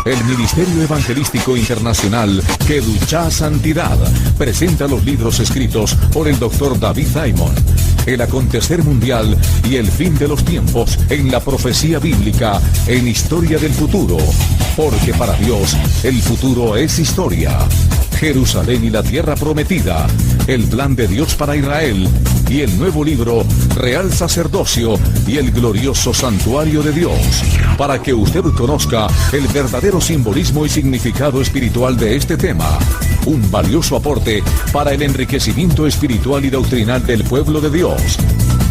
El Ministerio Evangelístico Internacional Kedushá Santidad presenta los libros escritos por el Dr. David Diamond. El acontecer mundial y el fin de los tiempos en la profecía bíblica en Historia del Futuro. Porque para Dios el futuro es historia. Jerusalén y la tierra prometida, el plan de Dios para Israel y el nuevo libro Real Sacerdocio y el glorioso Santuario de Dios, para que usted conozca el verdadero simbolismo y significado espiritual de este tema. Un valioso aporte para el enriquecimiento espiritual y doctrinal del pueblo de Dios.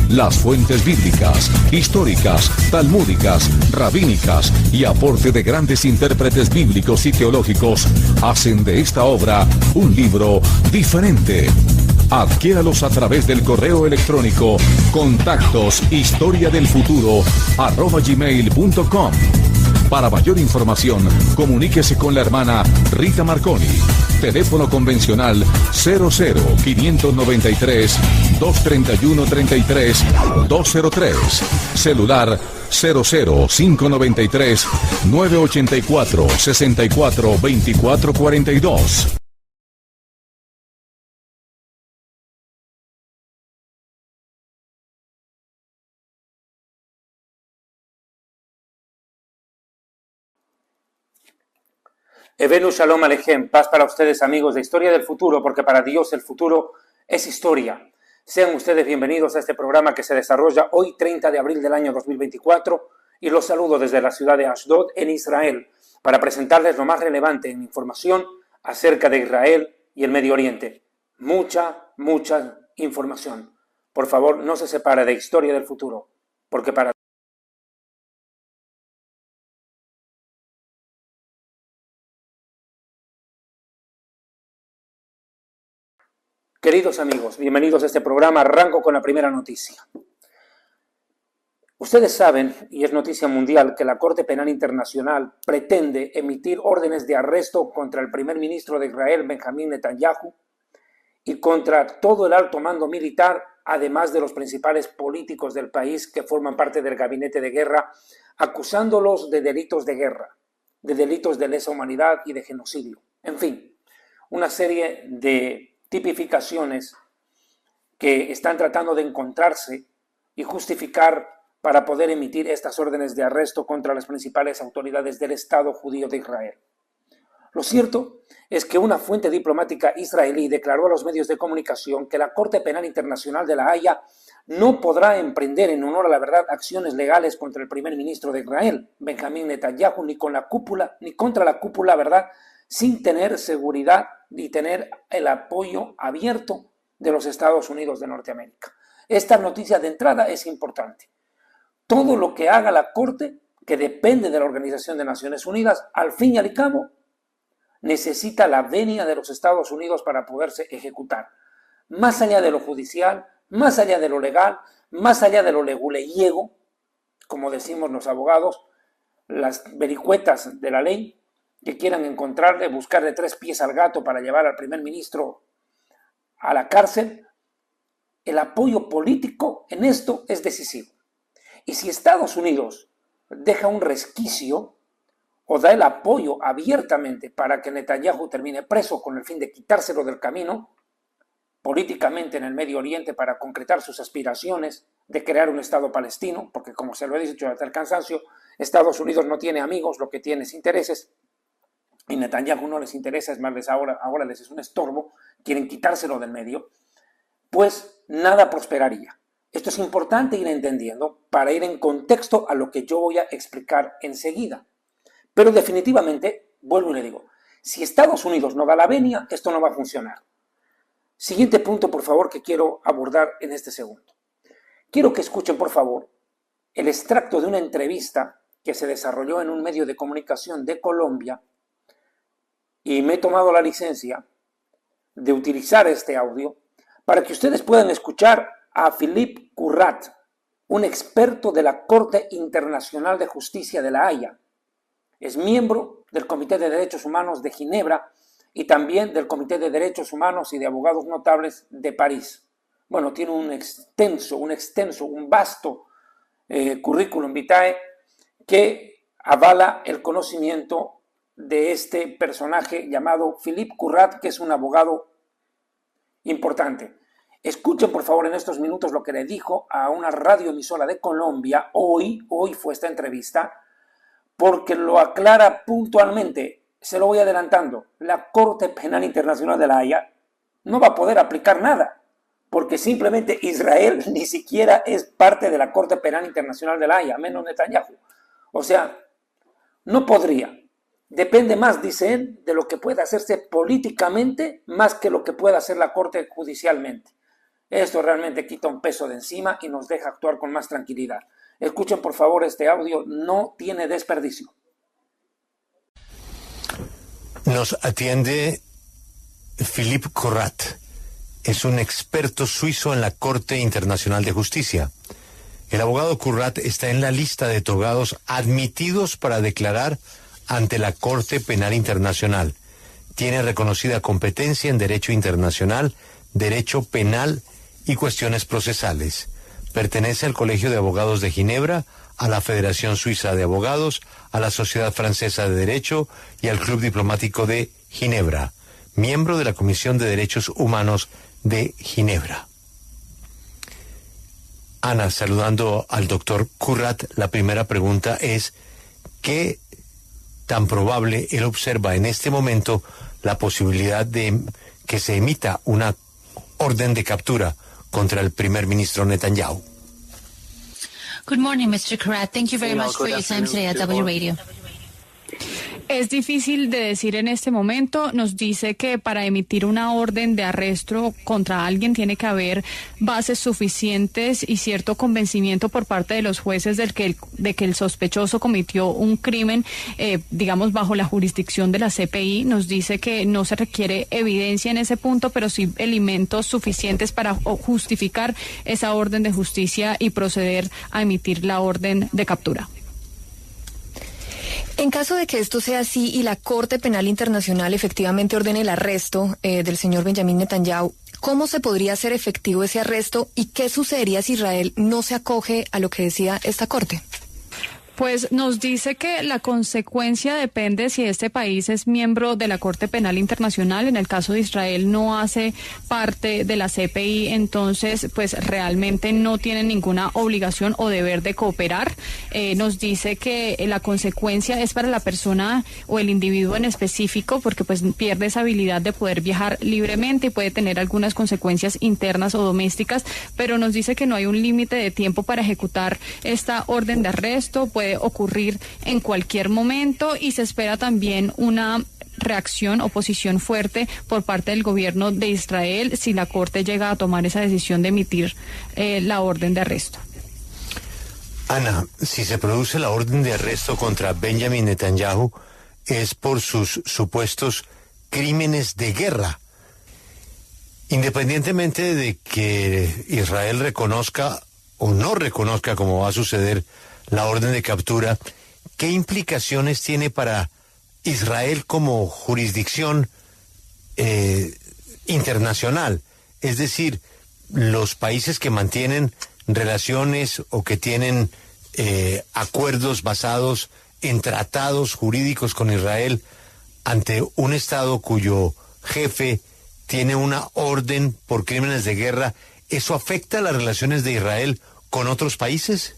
Las fuentes bíblicas, históricas, talmúdicas, rabínicas y aporte de grandes intérpretes bíblicos y teológicos hacen de esta obra un libro diferente. Adquiéralos a través del correo electrónico contactos historiadelfuturo@gmail.com. Para mayor información, comuníquese con la hermana Rita Marconi. Teléfono convencional 00-593-231-33-203. Celular 00-593-984-64-2442. Evenu Shalom Alejem, paz para ustedes amigos de Historia del Futuro, porque para Dios el futuro es historia. Sean ustedes bienvenidos a este programa que se desarrolla hoy 30 de abril del año 2024 y los saludo desde la ciudad de Ashdod en Israel para presentarles lo más relevante en información acerca de Israel y el Medio Oriente. Mucha información. Por favor, no se separe de Historia del Futuro, porque para Queridos amigos, bienvenidos a este programa. Arranco con la primera noticia. Ustedes saben, y es noticia mundial, que la Corte Penal Internacional pretende emitir órdenes de arresto contra el primer ministro de Israel, Benjamín Netanyahu, y contra todo el alto mando militar, además de los principales políticos del país que forman parte del gabinete de guerra, acusándolos de delitos de guerra, de delitos de lesa humanidad y de genocidio. En fin, una serie de tipificaciones que están tratando de encontrarse y justificar para poder emitir estas órdenes de arresto contra las principales autoridades del Estado judío de Israel. Lo cierto es que una fuente diplomática israelí declaró a los medios de comunicación que la Corte Penal Internacional de La Haya no podrá emprender en honor a la verdad acciones legales contra el primer ministro de Israel, Benjamín Netanyahu, ni contra la cúpula, ¿verdad?, sin tener seguridad ni tener el apoyo abierto de los Estados Unidos de Norteamérica. Esta noticia de entrada es importante. Todo lo que haga la Corte, que depende de la Organización de Naciones Unidas, al fin y al cabo, necesita la venia de los Estados Unidos para poderse ejecutar. Más allá de lo judicial, más allá de lo legal, más allá de lo leguleyego, como decimos los abogados, las vericuetas de la ley, que quieran buscarle tres pies al gato para llevar al primer ministro a la cárcel, el apoyo político en esto es decisivo. Y si Estados Unidos deja un resquicio o da el apoyo abiertamente para que Netanyahu termine preso con el fin de quitárselo del camino, políticamente en el Medio Oriente para concretar sus aspiraciones de crear un Estado palestino, porque como se lo he dicho hasta el cansancio, Estados Unidos no tiene amigos, lo que tiene es intereses, y Netanyahu no les interesa, es más, ahora les es un estorbo, quieren quitárselo del medio, pues nada prosperaría. Esto es importante ir entendiendo para ir en contexto a lo que yo voy a explicar enseguida. Pero definitivamente, vuelvo y le digo, si Estados Unidos no da la venia, esto no va a funcionar. Siguiente punto, por favor, que quiero abordar en este segundo. Quiero que escuchen, por favor, el extracto de una entrevista que se desarrolló en un medio de comunicación de Colombia, y me he tomado la licencia de utilizar este audio para que ustedes puedan escuchar a Philippe Currat, un experto de la Corte Internacional de Justicia de La Haya. Es miembro del Comité de Derechos Humanos de Ginebra y también del Comité de Derechos Humanos y de Abogados Notables de París. Bueno, tiene un vasto currículum vitae que avala el conocimiento de este personaje llamado Philippe Currat, que es un abogado importante. Escuchen por favor en estos minutos lo que le dijo a una radioemisora de Colombia. Hoy fue esta entrevista, porque lo aclara puntualmente. Se lo voy adelantando. La Corte Penal Internacional de La Haya no va a poder aplicar nada, porque simplemente Israel ni siquiera es parte de la Corte Penal Internacional de La Haya, menos Netanyahu. O sea, no podría. Depende más, dice él, de lo que pueda hacerse políticamente, más que lo que pueda hacer la Corte judicialmente. Esto realmente quita un peso de encima y nos deja actuar con más tranquilidad. Escuchen por favor este audio, no tiene desperdicio. Nos atiende Philippe Currat. Es un experto suizo en la Corte Internacional de Justicia. El abogado Currat está en la lista de togados admitidos para declarar ante la Corte Penal Internacional. Tiene reconocida competencia en derecho internacional, derecho penal y cuestiones procesales. Pertenece al Colegio de Abogados de Ginebra, a la Federación Suiza de Abogados, a la Sociedad Francesa de Derecho y al Club Diplomático de Ginebra. Miembro de la Comisión de Derechos Humanos de Ginebra. Ana, saludando al doctor Currat, la primera pregunta es: ¿qué tan probable él observa en este momento la posibilidad de que se emita una orden de captura contra el primer ministro Netanyahu? Good morning, Mr. Currat. Thank you very much for your time today at W Radio. Es difícil de decir en este momento. Nos dice que para emitir una orden de arresto contra alguien tiene que haber bases suficientes y cierto convencimiento por parte de los jueces de que el sospechoso cometió un crimen, digamos, bajo la jurisdicción de la CPI. Nos dice que no se requiere evidencia en ese punto, pero sí elementos suficientes para justificar esa orden de justicia y proceder a emitir la orden de captura. En caso de que esto sea así y la Corte Penal Internacional efectivamente ordene el arresto del señor Benjamín Netanyahu, ¿cómo se podría hacer efectivo ese arresto y qué sucedería si Israel no se acoge a lo que decía esta Corte? Pues nos dice que la consecuencia depende si este país es miembro de la Corte Penal Internacional. En el caso de Israel no hace parte de la CPI, entonces pues realmente no tiene ninguna obligación o deber de cooperar. Nos dice que la consecuencia es para la persona o el individuo en específico, porque pues pierde esa habilidad de poder viajar libremente y puede tener algunas consecuencias internas o domésticas, pero nos dice que no hay un límite de tiempo para ejecutar esta orden de arresto. Puede ocurrir en cualquier momento y se espera también una reacción, oposición fuerte por parte del gobierno de Israel si la Corte llega a tomar esa decisión de emitir la orden de arresto. Ana, si se produce la orden de arresto contra Benjamin Netanyahu es por sus supuestos crímenes de guerra. Independientemente de que Israel reconozca o no reconozca, como va a suceder, la orden de captura, ¿qué implicaciones tiene para Israel como jurisdicción internacional? Es decir, los países que mantienen relaciones o que tienen acuerdos basados en tratados jurídicos con Israel ante un Estado cuyo jefe tiene una orden por crímenes de guerra, ¿eso afecta las relaciones de Israel con otros países?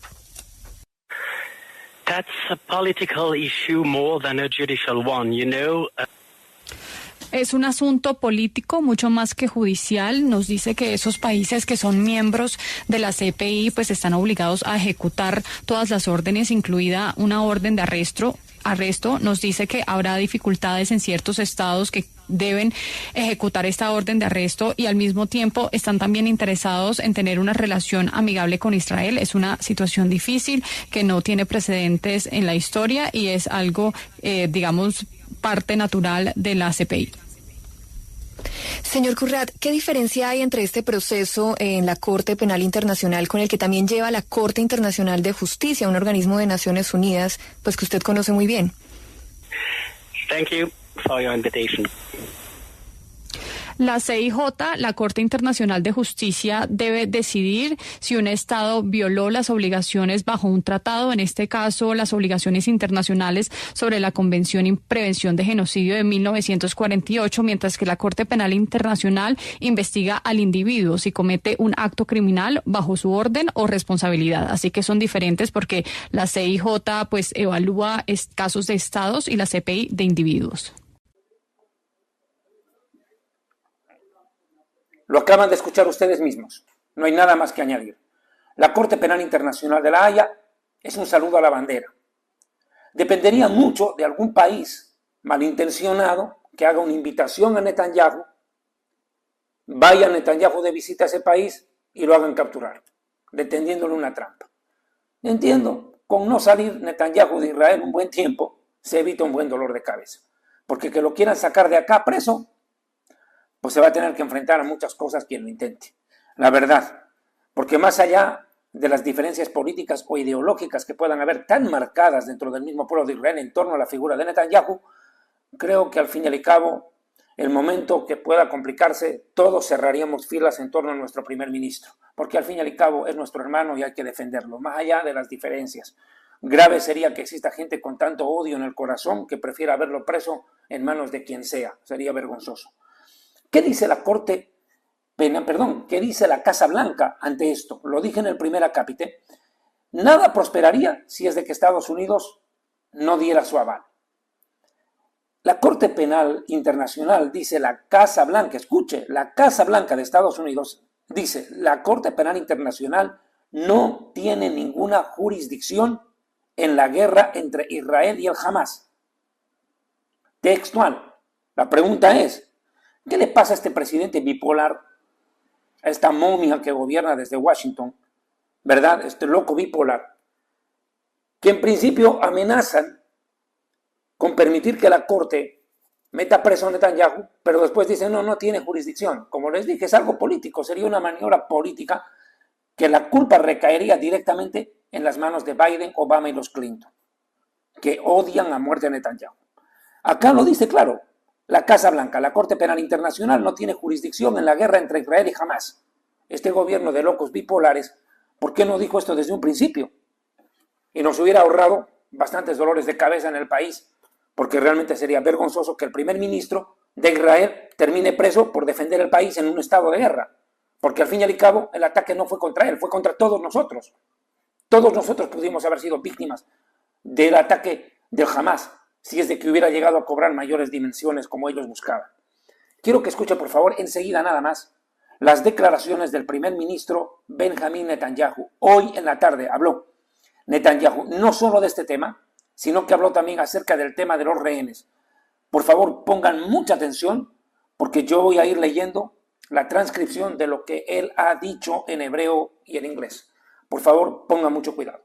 That's a political issue more than a judicial one, you know. Es un asunto político mucho más que judicial. Nos dice que esos países que son miembros de la CPI pues están obligados a ejecutar todas las órdenes, incluida una orden de arresto. Nos dice que habrá dificultades en ciertos estados que deben ejecutar esta orden de arresto y al mismo tiempo están también interesados en tener una relación amigable con Israel. Es una situación difícil que no tiene precedentes en la historia y es algo, digamos, parte natural de la CPI. Señor Currat, ¿qué diferencia hay entre este proceso en la Corte Penal Internacional con el que también lleva la Corte Internacional de Justicia, un organismo de Naciones Unidas, pues que usted conoce muy bien? Thank you for your invitation. La CIJ, la Corte Internacional de Justicia, debe decidir si un Estado violó las obligaciones bajo un tratado, en este caso las obligaciones internacionales sobre la Convención y Prevención de Genocidio de 1948, mientras que la Corte Penal Internacional investiga al individuo si comete un acto criminal bajo su orden o responsabilidad. Así que son diferentes porque la CIJ pues evalúa casos de estados y la CPI de individuos. Lo acaban de escuchar ustedes mismos. No hay nada más que añadir. La Corte Penal Internacional de La Haya es un saludo a la bandera. Dependería mucho de algún país malintencionado que haga una invitación a Netanyahu, vaya Netanyahu de visita a ese país y lo hagan capturar, deteniéndole una trampa. Entiendo, con no salir Netanyahu de Israel un buen tiempo, se evita un buen dolor de cabeza. Porque que lo quieran sacar de acá preso, pues se va a tener que enfrentar a muchas cosas quien lo intente. La verdad, porque más allá de las diferencias políticas o ideológicas que puedan haber tan marcadas dentro del mismo pueblo de Israel en torno a la figura de Netanyahu, creo que al fin y al cabo, el momento que pueda complicarse, todos cerraríamos filas en torno a nuestro primer ministro, porque al fin y al cabo es nuestro hermano y hay que defenderlo, más allá de las diferencias. Grave sería que exista gente con tanto odio en el corazón que prefiera verlo preso en manos de quien sea, sería vergonzoso. ¿Qué dice la qué dice la Casa Blanca ante esto? Lo dije en el primer acápite. Nada prosperaría si es de que Estados Unidos no diera su aval. La Corte Penal Internacional dice la Casa Blanca, escuche, la Casa Blanca de Estados Unidos dice la Corte Penal Internacional no tiene ninguna jurisdicción en la guerra entre Israel y el Hamas. Textual. La pregunta es, ¿qué le pasa a este presidente bipolar, a esta momia que gobierna desde Washington, ¿verdad? Este loco bipolar, que en principio amenazan con permitir que la Corte meta preso a Netanyahu, pero después dicen, no tiene jurisdicción. Como les dije, es algo político, sería una maniobra política que la culpa recaería directamente en las manos de Biden, Obama y los Clinton, que odian a muerte a Netanyahu. Acá lo dice claro. La Casa Blanca, la Corte Penal Internacional, no tiene jurisdicción en la guerra entre Israel y Hamas. Este gobierno de locos bipolares, ¿por qué no dijo esto desde un principio? Y nos hubiera ahorrado bastantes dolores de cabeza en el país, porque realmente sería vergonzoso que el primer ministro de Israel termine preso por defender el país en un estado de guerra. Porque al fin y al cabo el ataque no fue contra él, fue contra todos nosotros. Todos nosotros pudimos haber sido víctimas del ataque del Hamas, si es de que hubiera llegado a cobrar mayores dimensiones como ellos buscaban. Quiero que escuche, por favor, enseguida nada más, las declaraciones del primer ministro Benjamín Netanyahu. Hoy en la tarde habló Netanyahu no solo de este tema, sino que habló también acerca del tema de los rehenes. Por favor, pongan mucha atención, porque yo voy a ir leyendo la transcripción de lo que él ha dicho en hebreo y en inglés. Por favor, pongan mucho cuidado.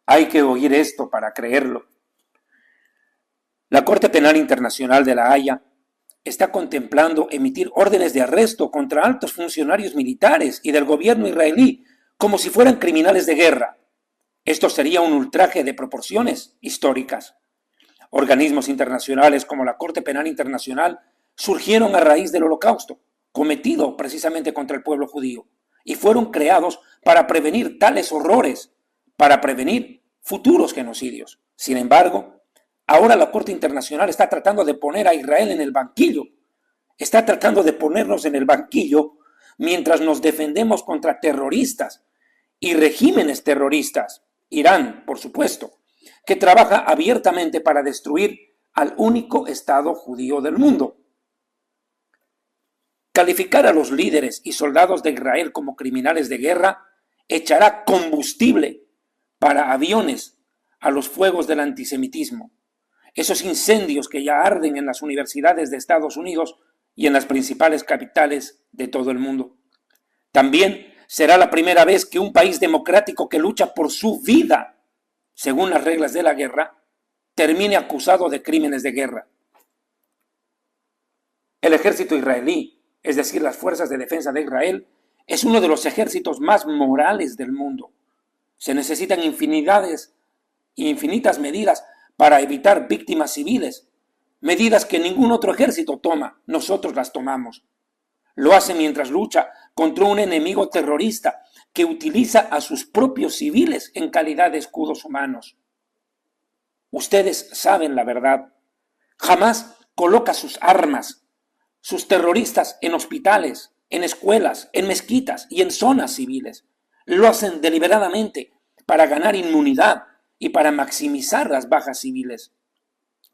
Hay que oír esto para creerlo. La Corte Penal Internacional de La Haya está contemplando emitir órdenes de arresto contra altos funcionarios militares y del gobierno israelí como si fueran criminales de guerra. Esto sería un ultraje de proporciones históricas. Organismos internacionales como la Corte Penal Internacional surgieron a raíz del Holocausto, cometido precisamente contra el pueblo judío, y fueron creados para prevenir tales horrores, para prevenir futuros genocidios. Sin embargo, ahora la Corte Internacional está tratando de poner a Israel en el banquillo. Está tratando de ponernos en el banquillo mientras nos defendemos contra terroristas y regímenes terroristas. Irán, por supuesto, que trabaja abiertamente para destruir al único Estado judío del mundo. Calificar a los líderes y soldados de Israel como criminales de guerra echará combustible para aviones a los fuegos del antisemitismo. Esos incendios que ya arden en las universidades de Estados Unidos y en las principales capitales de todo el mundo. También será la primera vez que un país democrático que lucha por su vida, según las reglas de la guerra, termine acusado de crímenes de guerra. El ejército israelí, es decir, las fuerzas de defensa de Israel, es uno de los ejércitos más morales del mundo. Se necesitan infinitas medidas para evitar víctimas civiles, medidas que ningún otro ejército toma, nosotros las tomamos. Lo hace mientras lucha contra un enemigo terrorista que utiliza a sus propios civiles en calidad de escudos humanos. Ustedes saben la verdad. Hamás coloca sus armas, sus terroristas en hospitales, en escuelas, en mezquitas y en zonas civiles. Lo hacen deliberadamente para ganar inmunidad y para maximizar las bajas civiles.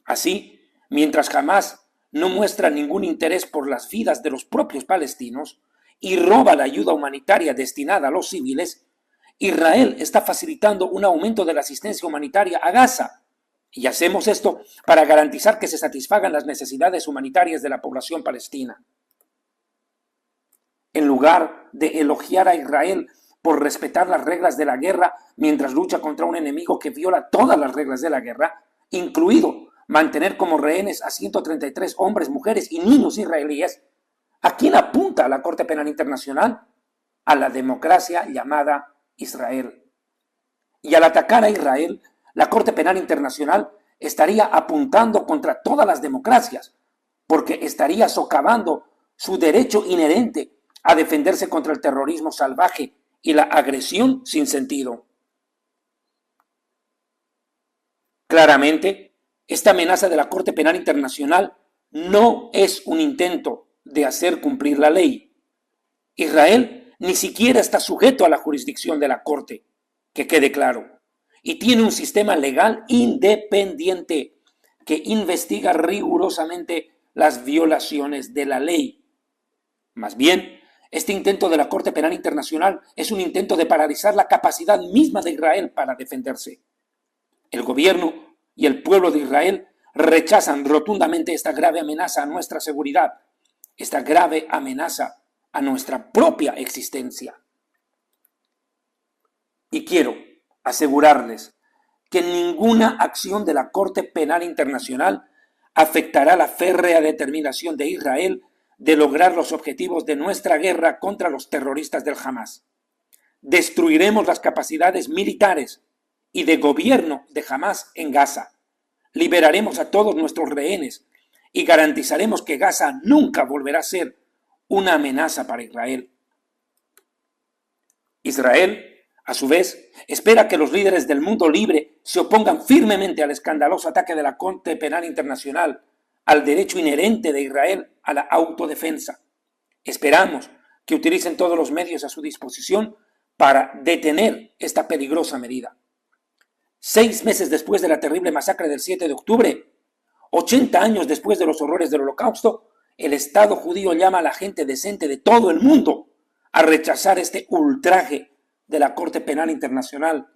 Así, mientras Hamás no muestra ningún interés por las vidas de los propios palestinos y roba la ayuda humanitaria destinada a los civiles, Israel está facilitando un aumento de la asistencia humanitaria a Gaza. Y hacemos esto para garantizar que se satisfagan las necesidades humanitarias de la población palestina. En lugar de elogiar a Israel por respetar las reglas de la guerra mientras lucha contra un enemigo que viola todas las reglas de la guerra, incluido mantener como rehenes a 133 hombres, mujeres y niños israelíes, ¿a quién apunta la Corte Penal Internacional? A la democracia llamada Israel. Y al atacar a Israel, la Corte Penal Internacional estaría apuntando contra todas las democracias, porque estaría socavando su derecho inherente a defenderse contra el terrorismo salvaje y la agresión sin sentido. Claramente, esta amenaza de la Corte Penal Internacional no es un intento de hacer cumplir la ley. Israel ni siquiera está sujeto a la jurisdicción de la Corte, que quede claro, y tiene un sistema legal independiente que investiga rigurosamente las violaciones de la ley. Más bien, este intento de la Corte Penal Internacional es un intento de paralizar la capacidad misma de Israel para defenderse. El gobierno y el pueblo de Israel rechazan rotundamente esta grave amenaza a nuestra seguridad, esta grave amenaza a nuestra propia existencia. Y quiero asegurarles que ninguna acción de la Corte Penal Internacional afectará la férrea determinación de Israel de lograr los objetivos de nuestra guerra contra los terroristas del Hamás. Destruiremos las capacidades militares y de gobierno de Hamás en Gaza. Liberaremos a todos nuestros rehenes y garantizaremos que Gaza nunca volverá a ser una amenaza para Israel. Israel, a su vez, espera que los líderes del mundo libre se opongan firmemente al escandaloso ataque de la Corte Penal Internacional, al derecho inherente de Israel a la autodefensa. Esperamos que utilicen todos los medios a su disposición para detener esta peligrosa medida. 6 meses después de la terrible masacre del 7 de octubre, 80 años después de los horrores del Holocausto, el Estado judío llama a la gente decente de todo el mundo a rechazar este ultraje de la Corte Penal Internacional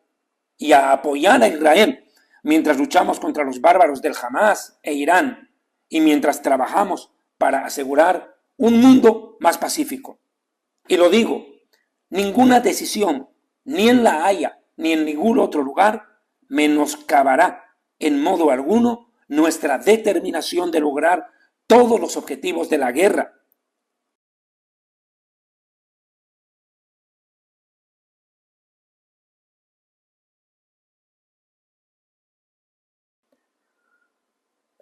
y a apoyar a Israel mientras luchamos contra los bárbaros del Hamás e Irán y mientras trabajamos para asegurar un mundo más pacífico. Y lo digo, ninguna decisión, ni en La Haya ni en ningún otro lugar, menoscabará en modo alguno nuestra determinación de lograr todos los objetivos de la guerra.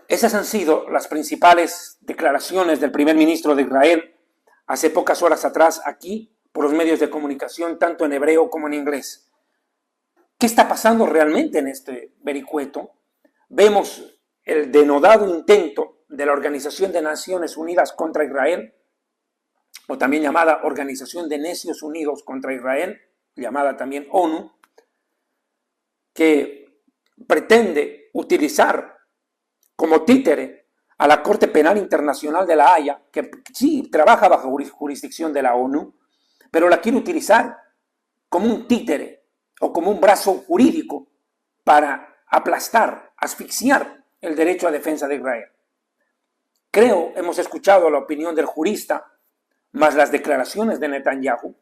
Esas han sido las principales declaraciones del primer ministro de Israel hace pocas horas atrás aquí por los medios de comunicación, tanto en hebreo como en inglés. ¿Qué está pasando realmente en este vericueto? Vemos el denodado intento de la Organización de Naciones Unidas contra Israel, o también llamada Organización de Necios Unidos contra Israel, llamada también ONU, que pretende utilizar como títere a la Corte Penal Internacional de La Haya, que sí trabaja bajo jurisdicción de la ONU, pero la quiere utilizar como un títere o como un brazo jurídico para aplastar, asfixiar el derecho a defensa de Israel. Creo, hemos escuchado la opinión del jurista, más las declaraciones de Netanyahu,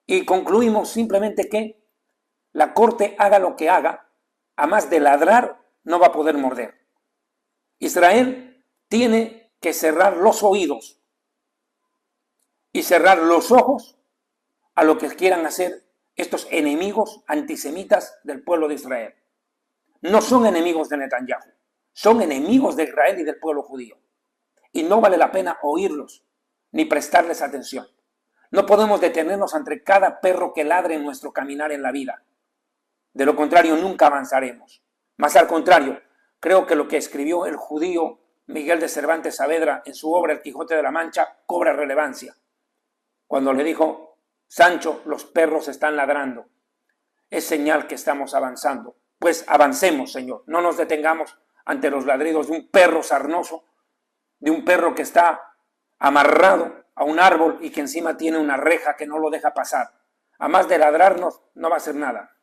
y concluimos simplemente que la Corte haga lo que haga, a más de ladrar, no va a poder morder. Israel tiene que cerrar los oídos y cerrar los ojos a lo que quieran hacer estos enemigos antisemitas del pueblo de Israel. No son enemigos de Netanyahu, son enemigos de Israel y del pueblo judío. Y no vale la pena oírlos ni prestarles atención. No podemos detenernos ante cada perro que ladre en nuestro caminar en la vida. De lo contrario, nunca avanzaremos. Más al contrario, creo que lo que escribió el judío Miguel de Cervantes Saavedra en su obra El Quijote de la Mancha cobra relevancia. Cuando le dijo, Sancho, los perros están ladrando. Es señal que estamos avanzando. Pues avancemos, Señor. No nos detengamos ante los ladridos de un perro sarnoso, de un perro que está amarrado a un árbol y que encima tiene una reja que no lo deja pasar. A más de ladrarnos, no va a hacer nada.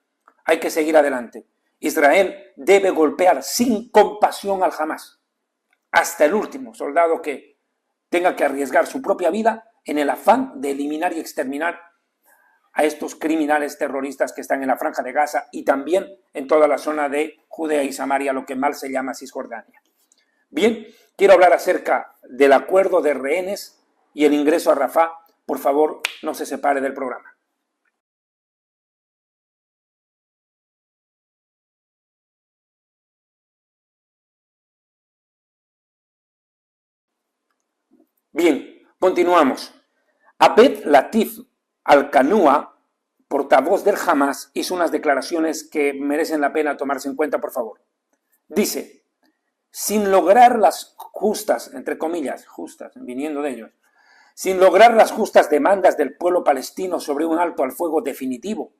Hay que seguir adelante. Israel debe golpear sin compasión al Hamás, hasta el último soldado que tenga que arriesgar su propia vida en el afán de eliminar y exterminar a estos criminales terroristas que están en la Franja de Gaza y también en toda la zona de Judea y Samaria, lo que mal se llama Cisjordania. Bien, quiero hablar acerca del acuerdo de rehenes y el ingreso a Rafah. Por favor, no se separe del programa. Bien, continuamos. Abed Latif Al-Qanua, portavoz del Hamás, hizo unas declaraciones que merecen la pena tomarse en cuenta, por favor. Dice, sin lograr las justas, entre comillas, justas, viniendo de ellos, sin lograr las justas demandas del pueblo palestino sobre un alto al fuego definitivo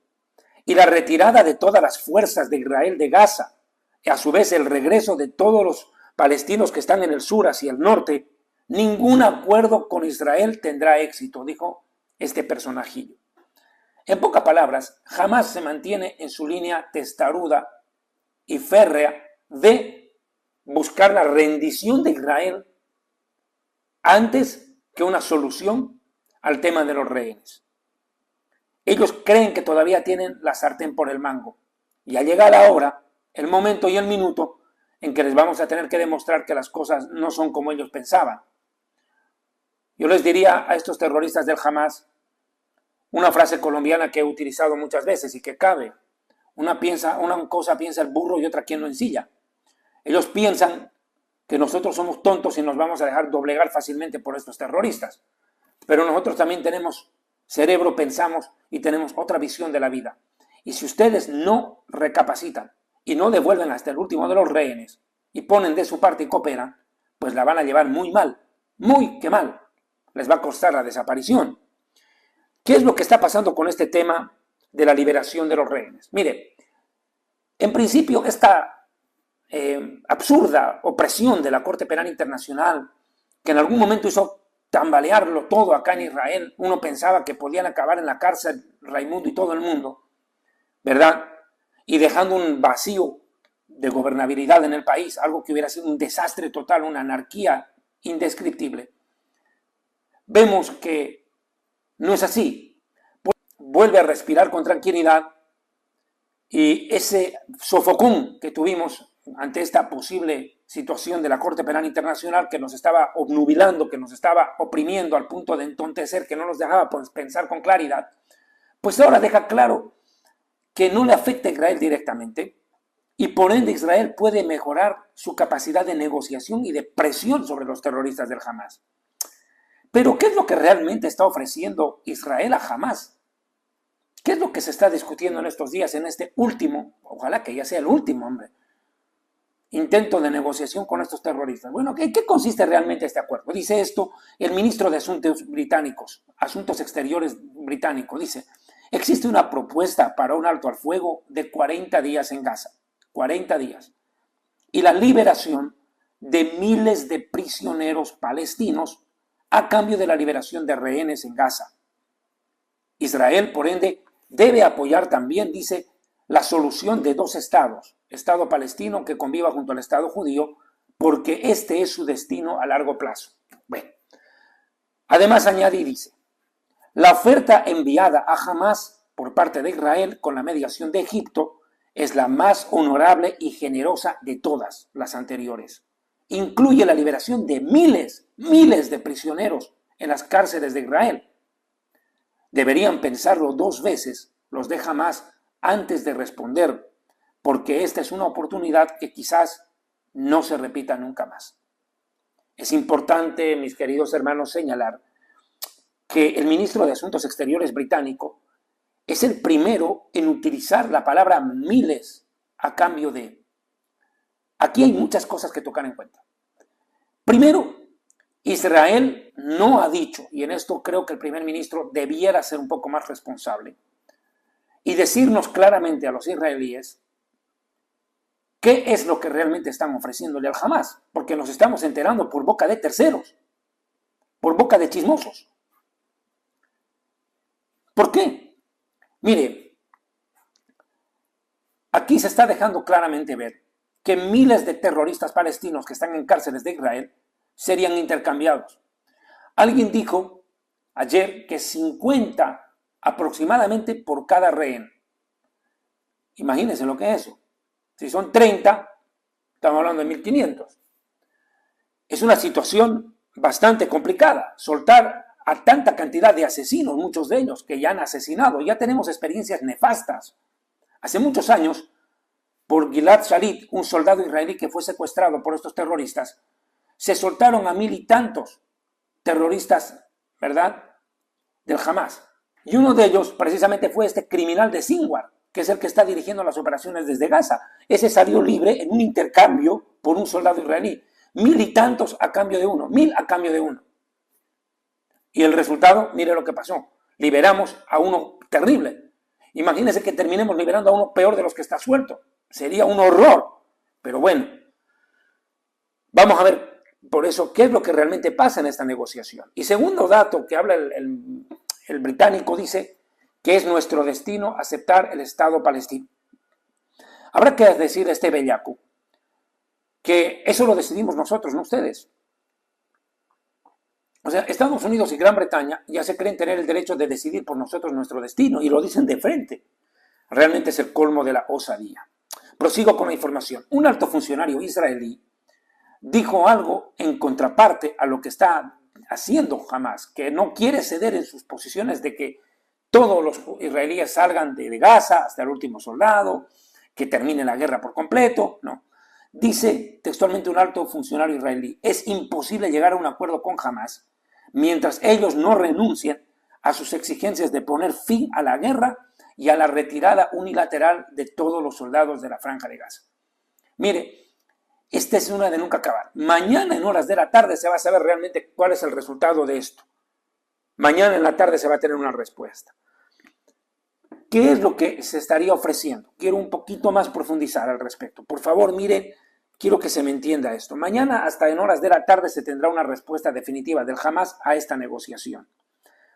y la retirada de todas las fuerzas de Israel de Gaza, y a su vez el regreso de todos los palestinos que están en el sur hacia el norte, ningún acuerdo con Israel tendrá éxito, dijo este personajillo. En pocas palabras, Hamás se mantiene en su línea testaruda y férrea de buscar la rendición de Israel antes que una solución al tema de los rehenes. Ellos creen que todavía tienen la sartén por el mango. Y ha llegado la hora, el momento y el minuto en que les vamos a tener que demostrar que las cosas no son como ellos pensaban. Yo les diría a estos terroristas del Hamás una frase colombiana que he utilizado muchas veces y que cabe. Una cosa piensa el burro y otra quien lo ensilla. Ellos piensan que nosotros somos tontos y nos vamos a dejar doblegar fácilmente por estos terroristas. Pero nosotros también tenemos cerebro, pensamos y tenemos otra visión de la vida. Y si ustedes no recapacitan y no devuelven hasta el último de los rehenes y ponen de su parte y cooperan, pues la van a llevar muy mal, muy que mal. Les va a costar la desaparición. ¿Qué es lo que está pasando con este tema de la liberación de los rehenes? Mire, en principio esta absurda opresión de la Corte Penal Internacional, que en algún momento hizo tambalearlo todo acá en Israel, uno pensaba que podían acabar en la cárcel Raimundo y todo el mundo, ¿verdad? Y dejando un vacío de gobernabilidad en el país, algo que hubiera sido un desastre total, una anarquía indescriptible. Vemos que no es así. Vuelve a respirar con tranquilidad y ese sofocón que tuvimos ante esta posible situación de la Corte Penal Internacional que nos estaba obnubilando, que nos estaba oprimiendo al punto de entontecer, que no nos dejaba pensar con claridad, pues ahora deja claro que no le afecta a Israel directamente y por ende Israel puede mejorar su capacidad de negociación y de presión sobre los terroristas del Hamás. Pero ¿qué es lo que realmente está ofreciendo Israel a Hamás? ¿Qué es lo que se está discutiendo en estos días, en este último, ojalá que ya sea el último, hombre, intento de negociación con estos terroristas? Bueno, ¿qué consiste realmente este acuerdo? Dice esto el ministro de Asuntos Exteriores británico, dice, existe una propuesta para un alto al fuego de 40 días en Gaza, 40 días, y la liberación de miles de prisioneros palestinos a cambio de la liberación de rehenes en Gaza. Israel, por ende, debe apoyar también, dice, la solución de dos estados, Estado palestino que conviva junto al Estado judío, porque este es su destino a largo plazo. Bueno, además añade y dice, la oferta enviada a Hamás por parte de Israel con la mediación de Egipto es la más honorable y generosa de todas las anteriores. Incluye la liberación de miles de prisioneros en las cárceles de Israel. Deberían pensarlo dos veces los de Hamás antes de responder, porque esta es una oportunidad que quizás no se repita nunca más. Es importante, mis queridos hermanos, señalar que el ministro de Asuntos Exteriores británico es el primero en utilizar la palabra miles a cambio de. Aquí hay muchas cosas que tocar en cuenta. Primero, Israel no ha dicho, y en esto creo que el primer ministro debiera ser un poco más responsable, y decirnos claramente a los israelíes qué es lo que realmente están ofreciéndole al Hamás, porque nos estamos enterando por boca de terceros, por boca de chismosos. ¿Por qué? Mire, aquí se está dejando claramente ver que miles de terroristas palestinos que están en cárceles de Israel serían intercambiados. Alguien dijo ayer que 50 aproximadamente por cada rehén. Imagínense lo que es eso. Si son 30, estamos hablando de 1.500. Es una situación bastante complicada. Soltar a tanta cantidad de asesinos, muchos de ellos que ya han asesinado. Ya tenemos experiencias nefastas. Hace muchos años, por Gilad Shalit, un soldado israelí que fue secuestrado por estos terroristas, se soltaron a 1.000 y tantos terroristas, ¿verdad?, del Hamás. Y uno de ellos precisamente fue este criminal de Sinwar, que es el que está dirigiendo las operaciones desde Gaza. Ese salió libre en un intercambio por un soldado israelí. 1.000 y tantos a cambio de uno, 1.000 a cambio de uno. Y el resultado, mire lo que pasó. Liberamos a uno terrible. Imagínense que terminemos liberando a uno peor de los que está suelto. Sería un horror. Pero bueno, vamos a ver por eso qué es lo que realmente pasa en esta negociación. Y segundo dato que habla el británico, dice que es nuestro destino aceptar el Estado palestino. Habrá que decir a este bellaco que eso lo decidimos nosotros, no ustedes. O sea, Estados Unidos y Gran Bretaña ya se creen tener el derecho de decidir por nosotros nuestro destino y lo dicen de frente. Realmente es el colmo de la osadía. Prosigo con la información. Un alto funcionario israelí dijo algo en contraparte a lo que está haciendo Hamás, que no quiere ceder en sus posiciones de que todos los israelíes salgan de Gaza hasta el último soldado, que termine la guerra por completo. No. Dice textualmente un alto funcionario israelí: es imposible llegar a un acuerdo con Hamás mientras ellos no renuncien a sus exigencias de poner fin a la guerra y a la retirada unilateral de todos los soldados de la Franja de Gaza. Mire, esta es una de nunca acabar. Mañana en horas de la tarde se va a saber realmente cuál es el resultado de esto. Mañana en la tarde se va a tener una respuesta. ¿Qué es lo que se estaría ofreciendo? Quiero un poquito más profundizar al respecto. Por favor, miren, quiero que se me entienda esto. Mañana hasta en horas de la tarde se tendrá una respuesta definitiva del Hamás a esta negociación.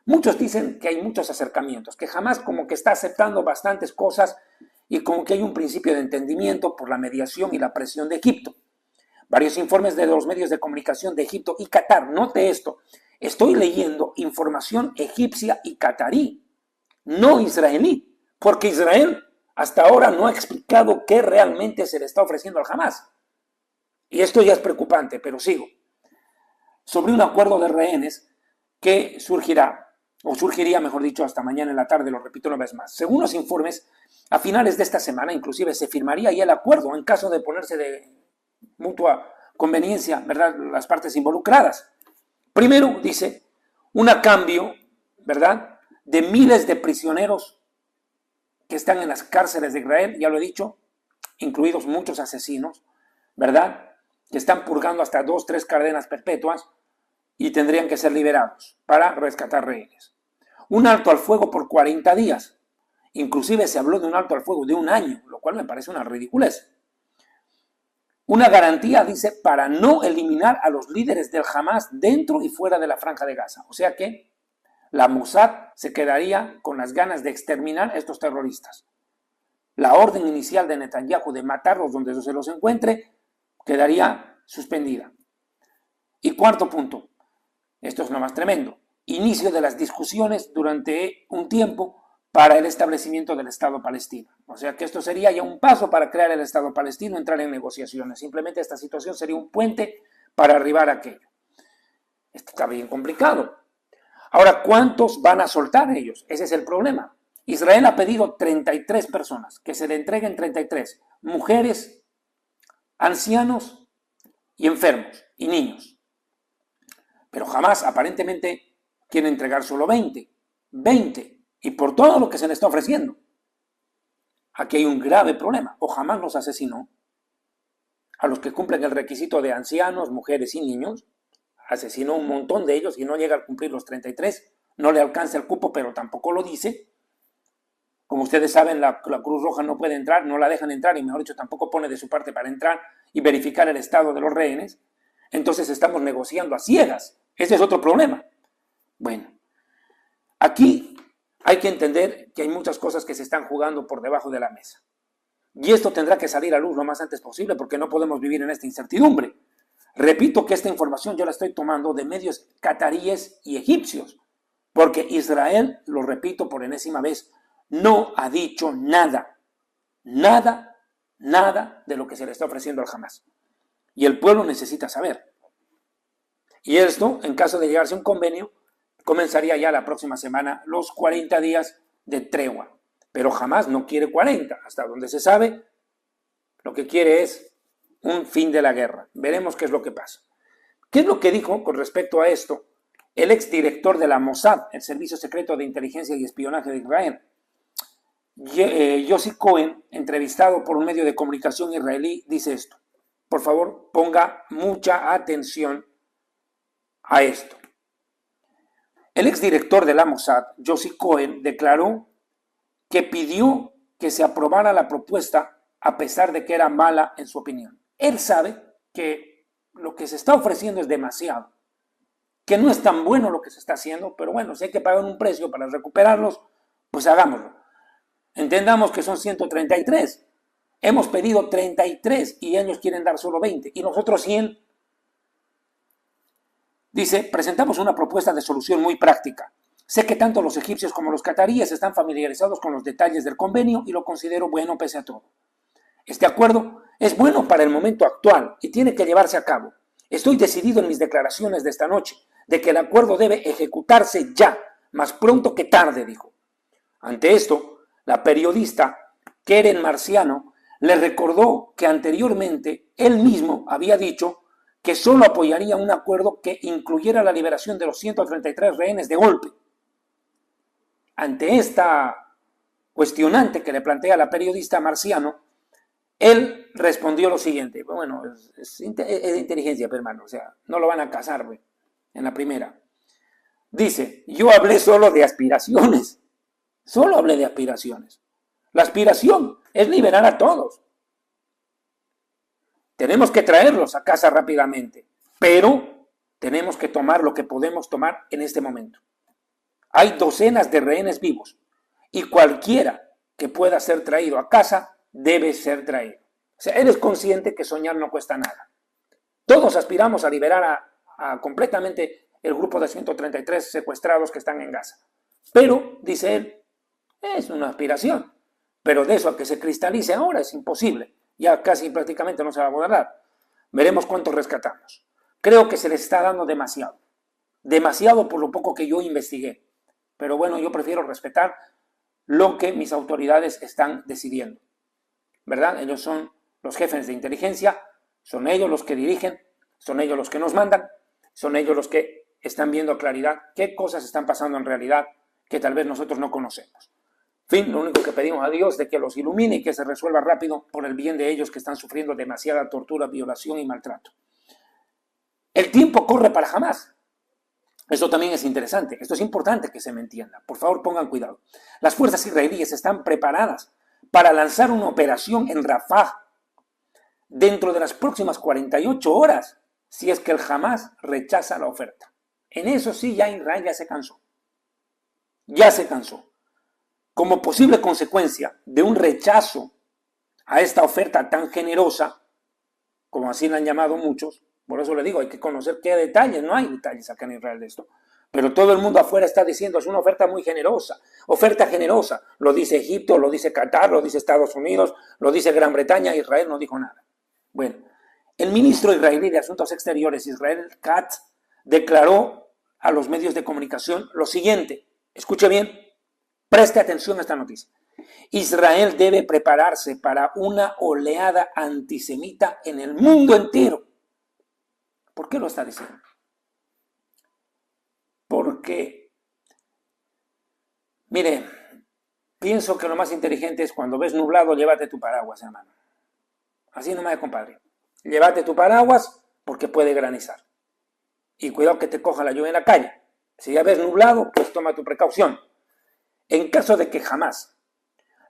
Muchos dicen que hay muchos acercamientos, que Hamás como que está aceptando bastantes cosas y como que hay un principio de entendimiento por la mediación y la presión de Egipto. Varios informes de los medios de comunicación de Egipto y Qatar. Note esto, estoy leyendo información egipcia y qatarí, no israelí, porque Israel hasta ahora no ha explicado qué realmente se le está ofreciendo al Hamás. Y esto ya es preocupante, pero sigo. Sobre un acuerdo de rehenes que surgiría, mejor dicho, hasta mañana en la tarde, lo repito una vez más. Según los informes, a finales de esta semana inclusive se firmaría ya el acuerdo en caso de ponerse de mutua conveniencia, ¿verdad?, las partes involucradas. Primero, dice, un cambio, ¿verdad?, de miles de prisioneros que están en las cárceles de Israel, ya lo he dicho, incluidos muchos asesinos, ¿verdad?, que están purgando hasta 2, 3 cadenas perpetuas y tendrían que ser liberados para rescatar rehenes. Un alto al fuego por 40 días. Inclusive se habló de un alto al fuego de 1 año, lo cual me parece una ridiculez. Una garantía, dice, para no eliminar a los líderes del Hamás dentro y fuera de la Franja de Gaza. O sea que la Mossad se quedaría con las ganas de exterminar a estos terroristas. La orden inicial de Netanyahu de matarlos donde se los encuentre quedaría suspendida. Y cuarto punto, esto es lo más tremendo, inicio de las discusiones durante un tiempo para el establecimiento del Estado palestino. O sea que esto sería ya un paso para crear el Estado palestino, entrar en negociaciones. Simplemente esta situación sería un puente para arribar a aquello. Esto está bien complicado. Ahora, ¿cuántos van a soltar ellos? Ese es el problema. Israel ha pedido 33 personas, que se le entreguen 33. Mujeres, ancianos y enfermos y niños. Pero jamás aparentemente quiere entregar solo 20, y por todo lo que se le está ofreciendo. Aquí hay un grave problema. O jamás los asesinó a los que cumplen el requisito de ancianos, mujeres y niños. Asesinó un montón de ellos y no llega a cumplir los 33. No le alcanza el cupo, pero tampoco lo dice. Como ustedes saben, la Cruz Roja no puede entrar, no la dejan entrar y mejor dicho tampoco pone de su parte para entrar y verificar el estado de los rehenes. Entonces estamos negociando a ciegas. Ese es otro problema. Bueno, aquí hay que entender que hay muchas cosas que se están jugando por debajo de la mesa. Y esto tendrá que salir a luz lo más antes posible porque no podemos vivir en esta incertidumbre. Repito que esta información yo la estoy tomando de medios cataríes y egipcios, porque Israel, lo repito por enésima vez, no ha dicho nada de lo que se le está ofreciendo al Hamas. Y el pueblo necesita saber. Y esto, en caso de llegarse a un convenio, comenzaría ya la próxima semana los 40 días de tregua. Pero Hamas no quiere 40, hasta donde se sabe, lo que quiere es un fin de la guerra. Veremos qué es lo que pasa. ¿Qué es lo que dijo con respecto a esto el exdirector de la Mossad, el Servicio Secreto de Inteligencia y Espionaje de Israel? Yossi Cohen, entrevistado por un medio de comunicación israelí, dice esto. Por favor, ponga mucha atención a esto. El exdirector de la Mossad, Yossi Cohen, declaró que pidió que se aprobara la propuesta a pesar de que era mala en su opinión. Él sabe que lo que se está ofreciendo es demasiado, que no es tan bueno lo que se está haciendo, pero bueno, si hay que pagar un precio para recuperarlos, pues hagámoslo. Entendamos que son 133. Hemos pedido 33 y ellos quieren dar solo 20 y nosotros 100. Dice, presentamos una propuesta de solución muy práctica. Sé que tanto los egipcios como los cataríes están familiarizados con los detalles del convenio y lo considero bueno pese a todo. Este acuerdo es bueno para el momento actual y tiene que llevarse a cabo. Estoy decidido en mis declaraciones de esta noche de que el acuerdo debe ejecutarse ya, más pronto que tarde, dijo. Ante esto, la periodista Keren Marciano le recordó que anteriormente él mismo había dicho que solo apoyaría un acuerdo que incluyera la liberación de los 133 rehenes de golpe. Ante esta cuestionante que le plantea la periodista Marciano, él respondió lo siguiente, bueno, es inteligencia, hermano, o sea, no lo van a casar, güey, en la primera. Dice, yo hablé solo de aspiraciones, solo hablé de aspiraciones. La aspiración es liberar a todos. Tenemos que traerlos a casa rápidamente, pero tenemos que tomar lo que podemos tomar en este momento. Hay docenas de rehenes vivos y cualquiera que pueda ser traído a casa debe ser traído. O sea, él es consciente que soñar no cuesta nada. Todos aspiramos a liberar a completamente el grupo de 133 secuestrados que están en Gaza. Pero, dice él, es una aspiración. Pero de eso a que se cristalice ahora es imposible. Ya casi prácticamente no se va a poder dar. Veremos cuánto rescatamos. Creo que se les está dando demasiado. Demasiado por lo poco que yo investigué. Pero bueno, yo prefiero respetar lo que mis autoridades están decidiendo. ¿Verdad? Ellos son los jefes de inteligencia, son ellos los que dirigen, son ellos los que nos mandan, son ellos los que están viendo a claridad qué cosas están pasando en realidad que tal vez nosotros no conocemos. En fin, lo único que pedimos a Dios es que los ilumine y que se resuelva rápido por el bien de ellos que están sufriendo demasiada tortura, violación y maltrato. El tiempo corre para Hamas. Esto también es interesante, esto es importante que se me entienda. Por favor, pongan cuidado. Las fuerzas israelíes están preparadas para lanzar una operación en Rafah dentro de las próximas 48 horas, si es que el Hamas rechaza la oferta. En eso sí, ya Israel ya se cansó. Ya se cansó. Como posible consecuencia de un rechazo a esta oferta tan generosa, como así la han llamado muchos, por eso le digo, hay que conocer qué detalles, no hay detalles acá en Israel de esto, pero todo el mundo afuera está diciendo, es una oferta muy generosa, lo dice Egipto, lo dice Qatar, lo dice Estados Unidos, lo dice Gran Bretaña, Israel no dijo nada. Bueno, el ministro israelí de Asuntos Exteriores, Israel Katz, declaró a los medios de comunicación lo siguiente, escuche bien, preste atención a esta noticia. Israel debe prepararse para una oleada antisemita en el mundo entero. ¿Por qué lo está diciendo? Porque, mire, pienso que lo más inteligente es cuando ves nublado, llévate tu paraguas, hermano. Así nomás, compadre. Llévate tu paraguas porque puede granizar. Y cuidado que te coja la lluvia en la calle. Si ya ves nublado, pues toma tu precaución. En caso de que jamás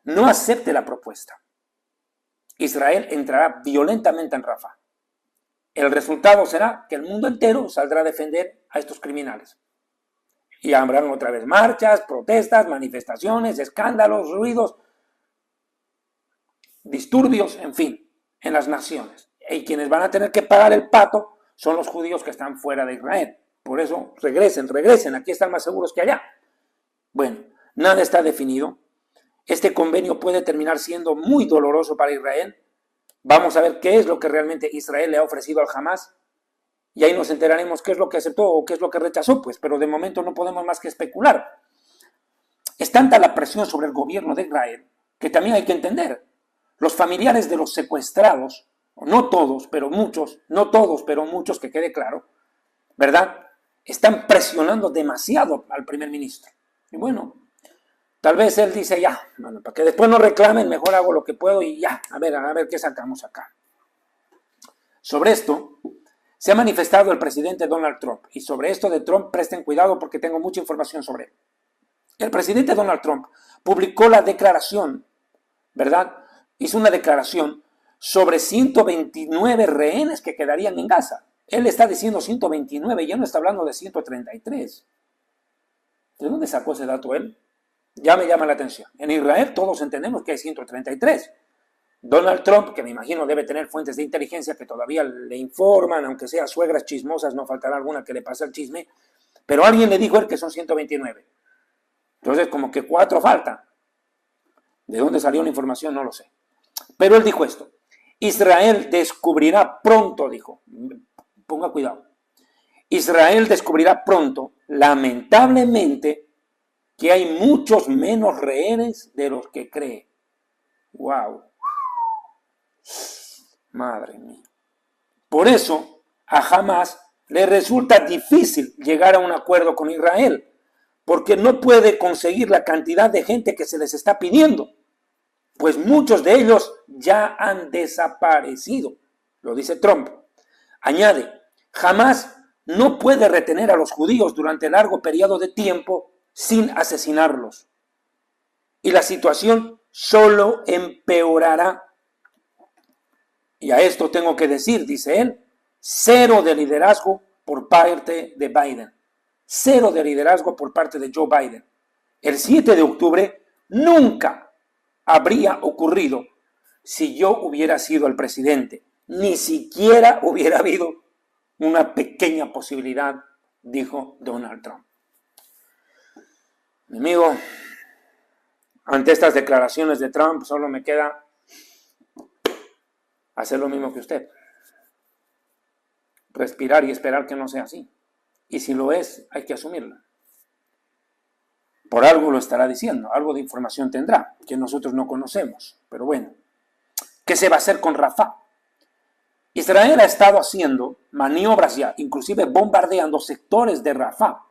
no acepte la propuesta, Israel entrará violentamente en Rafah. El resultado será que el mundo entero saldrá a defender a estos criminales. Y habrán otra vez marchas, protestas, manifestaciones, escándalos, ruidos, disturbios, en fin, en las naciones. Y quienes van a tener que pagar el pato son los judíos que están fuera de Israel. Por eso regresen, aquí están más seguros que allá. Bueno, nada está definido. Este convenio puede terminar siendo muy doloroso para Israel. Vamos a ver qué es lo que realmente Israel le ha ofrecido al Hamas. Y ahí nos enteraremos qué es lo que aceptó o qué es lo que rechazó, pues, pero de momento no podemos más que especular. Es tanta la presión sobre el gobierno de Israel que también hay que entender. Los familiares de los secuestrados, no todos, pero muchos, no todos, pero muchos, que quede claro, ¿verdad? Están presionando demasiado al primer ministro. Y bueno, tal vez él dice ya, bueno, para que después no reclamen, mejor hago lo que puedo y ya, a ver qué sacamos acá. Sobre esto se ha manifestado el presidente Donald Trump, y sobre esto de Trump presten cuidado porque tengo mucha información sobre él. El presidente Donald Trump publicó la declaración, ¿verdad? Hizo una declaración sobre 129 rehenes que quedarían en Gaza. Él está diciendo 129, ya no está hablando de 133. ¿De dónde sacó ese dato él? Ya me llama la atención. En Israel todos entendemos que hay 133. Donald Trump, que me imagino debe tener fuentes de inteligencia que todavía le informan, aunque sea suegras chismosas, no faltará alguna que le pase el chisme, pero alguien le dijo a él que son 129. Entonces, como que 4 faltan. ¿De dónde salió la información? No lo sé. Pero él dijo esto: Israel descubrirá pronto, dijo, ponga cuidado, Israel descubrirá pronto, lamentablemente, que hay muchos menos rehenes de los que cree. ¡Wow! Madre mía. Por eso, a Hamas le resulta difícil llegar a un acuerdo con Israel, porque no puede conseguir la cantidad de gente que se les está pidiendo, pues muchos de ellos ya han desaparecido, lo dice Trump. Añade, Hamas no puede retener a los judíos durante largo periodo de tiempo sin asesinarlos. Y la situación solo empeorará. Y a esto tengo que decir, dice él, 0 de liderazgo por parte de Biden. 0 de liderazgo por parte de Joe Biden. El 7 de octubre nunca habría ocurrido si yo hubiera sido el presidente. Ni siquiera hubiera habido una pequeña posibilidad, dijo Donald Trump. Mi amigo, ante estas declaraciones de Trump solo me queda hacer lo mismo que usted. Respirar y esperar que no sea así. Y si lo es, hay que asumirlo. Por algo lo estará diciendo, algo de información tendrá, que nosotros no conocemos. Pero bueno, ¿qué se va a hacer con Rafah? Israel ha estado haciendo maniobras ya, inclusive bombardeando sectores de Rafah.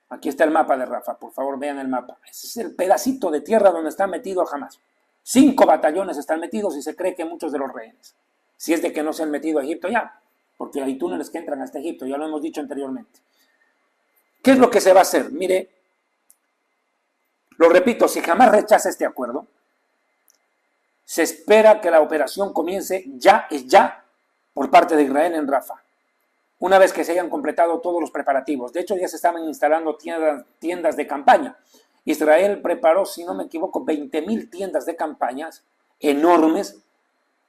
Aquí está el mapa de Rafah, por favor vean el mapa. Ese es el pedacito de tierra donde está metido Hamas. 5 batallones están metidos y se cree que muchos de los rehenes. Si es de que no se han metido a Egipto ya, porque hay túneles que entran hasta Egipto, ya lo hemos dicho anteriormente. ¿Qué es lo que se va a hacer? Mire, lo repito, si Hamas rechaza este acuerdo, se espera que la operación comience ya por parte de Israel en Rafah. Una vez que se hayan completado todos los preparativos. De hecho, ya se estaban instalando tiendas de campaña. Israel preparó, si no me equivoco, 20,000 tiendas de campañas enormes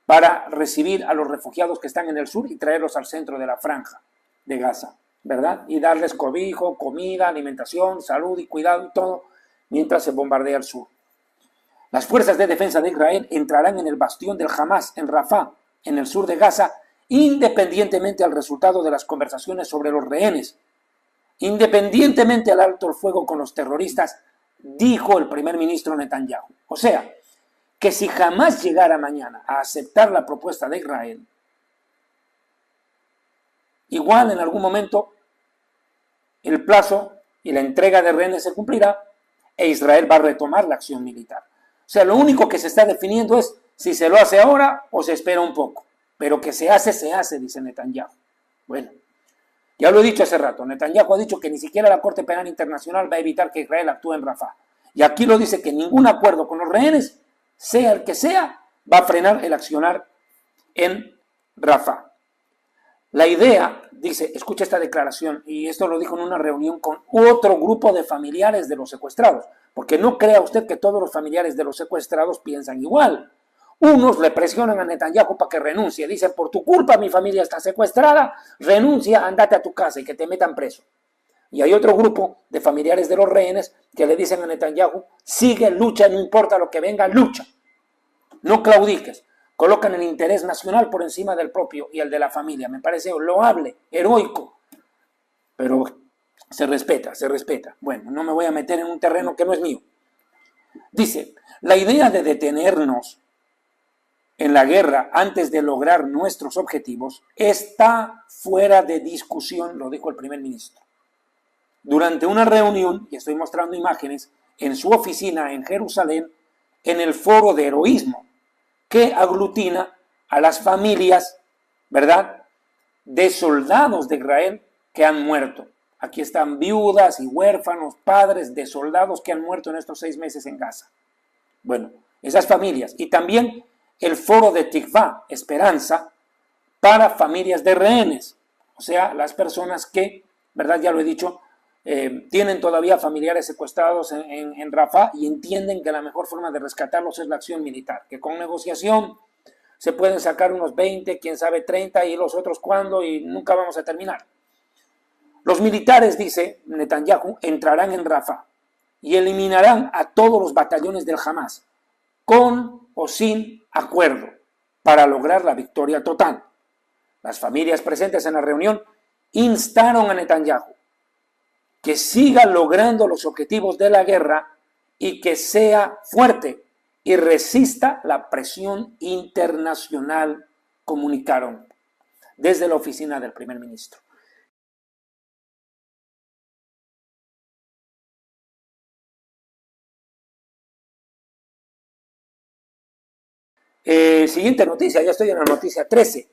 para recibir a los refugiados que están en el sur y traerlos al centro de la franja de Gaza, ¿verdad? Y darles cobijo, comida, alimentación, salud y cuidado y todo mientras se bombardea el sur. Las fuerzas de defensa de Israel entrarán en el bastión del Hamas en Rafah, en el sur de Gaza, independientemente al resultado de las conversaciones sobre los rehenes, independientemente al alto el fuego con los terroristas, dijo el primer ministro Netanyahu. O sea, que si jamás llegara mañana a aceptar la propuesta de Israel, igual en algún momento el plazo y la entrega de rehenes se cumplirá e Israel va a retomar la acción militar. O sea, lo único que se está definiendo es si se lo hace ahora o se espera un poco. Pero que se hace, dice Netanyahu. Bueno, ya lo he dicho hace rato. Netanyahu ha dicho que ni siquiera la Corte Penal Internacional va a evitar que Israel actúe en Rafah. Y aquí lo dice que ningún acuerdo con los rehenes, sea el que sea, va a frenar el accionar en Rafah. La idea, dice, escucha esta declaración, y esto lo dijo en una reunión con otro grupo de familiares de los secuestrados, porque no crea usted que todos los familiares de los secuestrados piensan igual. Unos le presionan a Netanyahu para que renuncie, dicen, por tu culpa mi familia está secuestrada, renuncia, andate a tu casa y que te metan preso. Y hay otro grupo de familiares de los rehenes que le dicen a Netanyahu, sigue, lucha, no importa lo que venga, lucha, no claudiques. Colocan el interés nacional por encima del propio y el de la familia. Me parece loable, heroico, pero se respeta. Bueno, no me voy a meter en un terreno que no es mío. Dice, la idea de detenernos en la guerra antes de lograr nuestros objetivos está fuera de discusión, lo dijo el primer ministro. Durante una reunión, y estoy mostrando imágenes, en su oficina en Jerusalén, en el foro de heroísmo, que aglutina a las familias, ¿verdad?, de soldados de Israel que han muerto. Aquí están viudas y huérfanos, padres de soldados que han muerto en estos 6 meses en Gaza. Bueno, esas familias. Y también el foro de Tikvá, Esperanza, para familias de rehenes. O sea, las personas que, ¿verdad?, ya lo he dicho, tienen todavía familiares secuestrados en Rafah y entienden que la mejor forma de rescatarlos es la acción militar, que con negociación se pueden sacar unos 20, quién sabe 30 y los otros cuándo y nunca vamos a terminar. Los militares, dice Netanyahu, entrarán en Rafah y eliminarán a todos los batallones del Hamas, con o sin acuerdo, para lograr la victoria total. Las familias presentes en la reunión instaron a Netanyahu que siga logrando los objetivos de la guerra y que sea fuerte y resista la presión internacional, comunicaron desde la oficina del primer ministro. Siguiente noticia, ya estoy en la noticia 13.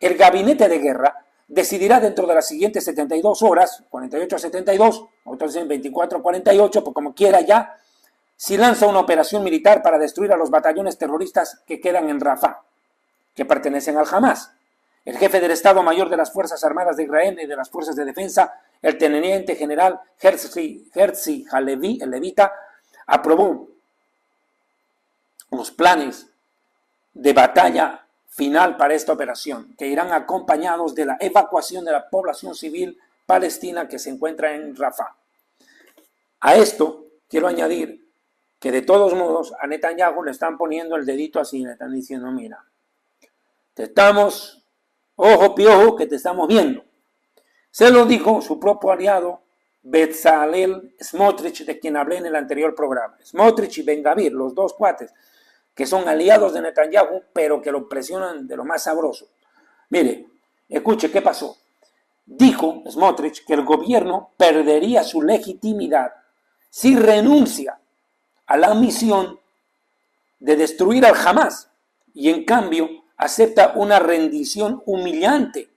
El gabinete de guerra decidirá dentro de las siguientes 72 horas, 48 a 72, otros en 24 a 48, pues como quiera ya, si lanza una operación militar para destruir a los batallones terroristas que quedan en Rafah, que pertenecen al Hamas. El jefe del Estado Mayor de las Fuerzas Armadas de Israel y de las Fuerzas de Defensa, el teniente general Herzi Halevi, el levita, aprobó los planes de batalla final para esta operación, que irán acompañados de la evacuación de la población civil palestina que se encuentra en Rafah. A esto quiero añadir que de todos modos a Netanyahu le están poniendo el dedito así, le están diciendo, mira, te estamos, ojo piojo, que te estamos viendo. Se lo dijo su propio aliado Bezalel Smotrich, de quien hablé en el anterior programa. Smotrich y Ben Gvir, los dos cuates, que son aliados de Netanyahu, pero que lo presionan de lo más sabroso. Mire, escuche qué pasó. Dijo Smotrich que el gobierno perdería su legitimidad si renuncia a la misión de destruir al Hamas y en cambio acepta una rendición humillante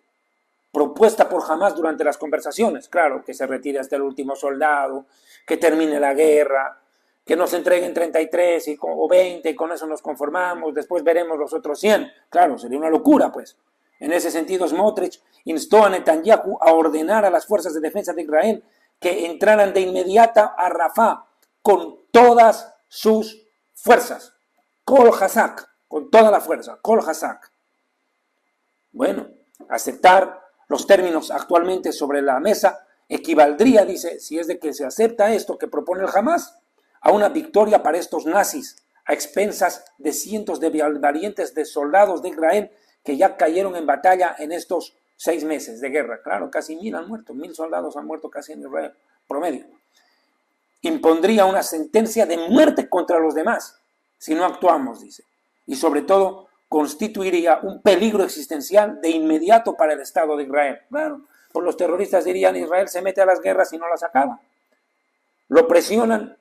propuesta por Hamas durante las conversaciones. Claro, que se retire hasta el último soldado, que termine la guerra, que nos entreguen 33 o 20 y con eso nos conformamos, después veremos los otros 100. Claro, sería una locura, pues. En ese sentido, Smotrich instó a Netanyahu a ordenar a las fuerzas de defensa de Israel que entraran de inmediata a Rafah con todas sus fuerzas. Kol Hazak, con toda la fuerza, Kol Hazak. Bueno, aceptar los términos actualmente sobre la mesa equivaldría, dice, si es de que se acepta esto que propone el Hamas, a una victoria para estos nazis a expensas de cientos de valientes de soldados de Israel que ya cayeron en batalla en estos 6 meses de guerra. Claro, casi 1,000 han muerto, 1,000 soldados han muerto casi en Israel, promedio. Impondría una sentencia de muerte contra los demás si no actuamos, dice. Y sobre todo, constituiría un peligro existencial de inmediato para el Estado de Israel. Claro, pues los terroristas dirían, Israel se mete a las guerras y no las acaba. Lo presionan,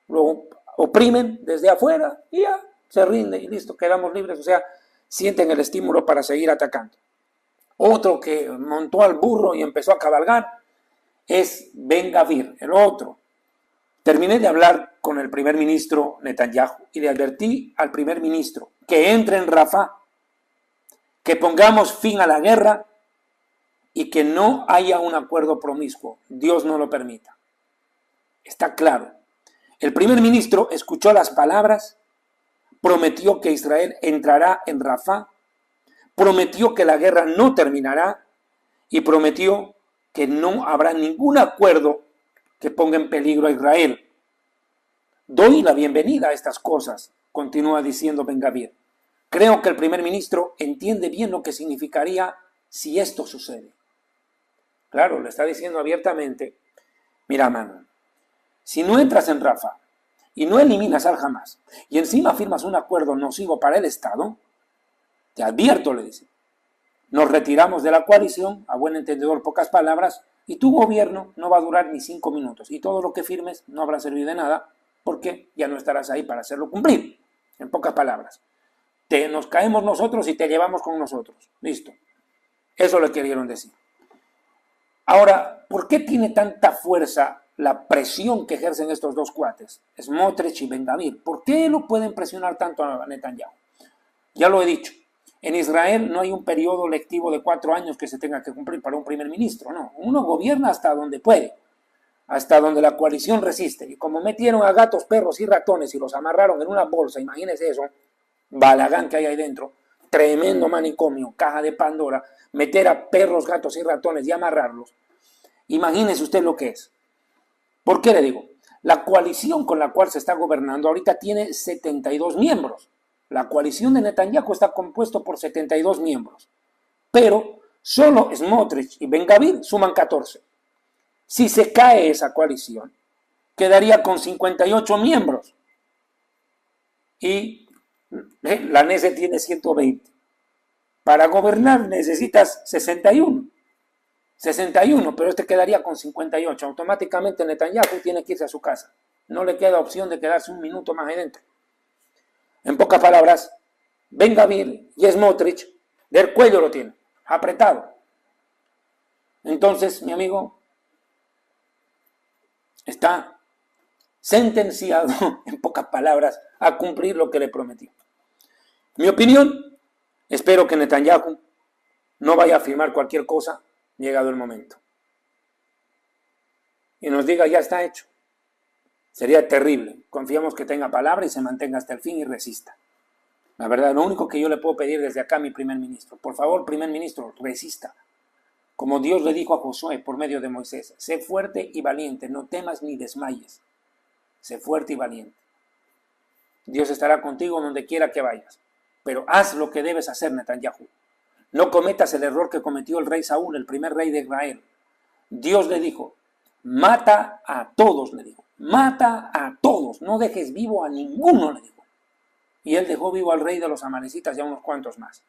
lo oprimen desde afuera y ya se rinde y listo, quedamos libres. O sea, sienten el estímulo para seguir atacando. Otro que montó al burro y empezó a cabalgar es Ben Gvir, el otro. Terminé de hablar con el primer ministro Netanyahu y le advertí al primer ministro que entre en Rafah, que pongamos fin a la guerra y que no haya un acuerdo promiscuo. Dios no lo permita. Está claro. El primer ministro escuchó las palabras, prometió que Israel entrará en Rafah, prometió que la guerra no terminará y prometió que no habrá ningún acuerdo que ponga en peligro a Israel. Doy la bienvenida a estas cosas, continúa diciendo Ben Gvir. Creo que el primer ministro entiende bien lo que significaría si esto sucede. Claro, le está diciendo abiertamente, mira, mano, si no entras en Rafah y no eliminas al Hamas y encima firmas un acuerdo nocivo para el Estado, te advierto, le dice, nos retiramos de la coalición, a buen entendedor, pocas palabras, y tu gobierno no va a durar ni 5 minutos y todo lo que firmes no habrá servido de nada porque ya no estarás ahí para hacerlo cumplir. En pocas palabras, nos caemos nosotros y te llevamos con nosotros. Listo. Eso le querían decir. Ahora, ¿por qué tiene tanta fuerza la presión que ejercen estos dos cuates, Smotrich y Ben Gvir? ¿Por qué lo pueden presionar tanto a Netanyahu? Ya lo he dicho. En Israel no hay un periodo lectivo de 4 años que se tenga que cumplir para un primer ministro, no. Uno gobierna hasta donde puede, hasta donde la coalición resiste. Y como metieron a gatos, perros y ratones y los amarraron en una bolsa, imagínense eso, balagán que hay ahí dentro, tremendo manicomio, caja de Pandora, meter a perros, gatos y ratones y amarrarlos. Imagínense usted lo que es. ¿Por qué le digo? La coalición con la cual se está gobernando ahorita tiene 72 miembros. La coalición de Netanyahu está compuesta por 72 miembros, pero solo Smotrich y Ben Gvir suman 14. Si se cae esa coalición, quedaría con 58 miembros y la Knesset tiene 120. Para gobernar necesitas 61, pero este quedaría con 58. Automáticamente Netanyahu tiene que irse a su casa. No le queda opción de quedarse un minuto más ahí dentro. En pocas palabras, Ben Gvir y Smotrich del cuello lo tienen, apretado. Entonces, mi amigo, está sentenciado, en pocas palabras, a cumplir lo que le prometió. Mi opinión, espero que Netanyahu no vaya a firmar cualquier cosa llegado el momento. Y nos diga, ya está hecho. Sería terrible. Confiamos que tenga palabra y se mantenga hasta el fin y resista. La verdad, lo único que yo le puedo pedir desde acá a mi primer ministro, por favor, primer ministro, resista. Como Dios le dijo a Josué por medio de Moisés, sé fuerte y valiente, no temas ni desmayes. Sé fuerte y valiente. Dios estará contigo donde quiera que vayas. Pero haz lo que debes hacer, Netanyahu. No cometas el error que cometió el rey Saúl, el primer rey de Israel. Dios le dijo, mata a todos, le dijo. Mata a todos, no dejes vivo a ninguno, le dijo. Y él dejó vivo al rey de los amalecitas y a unos cuantos más.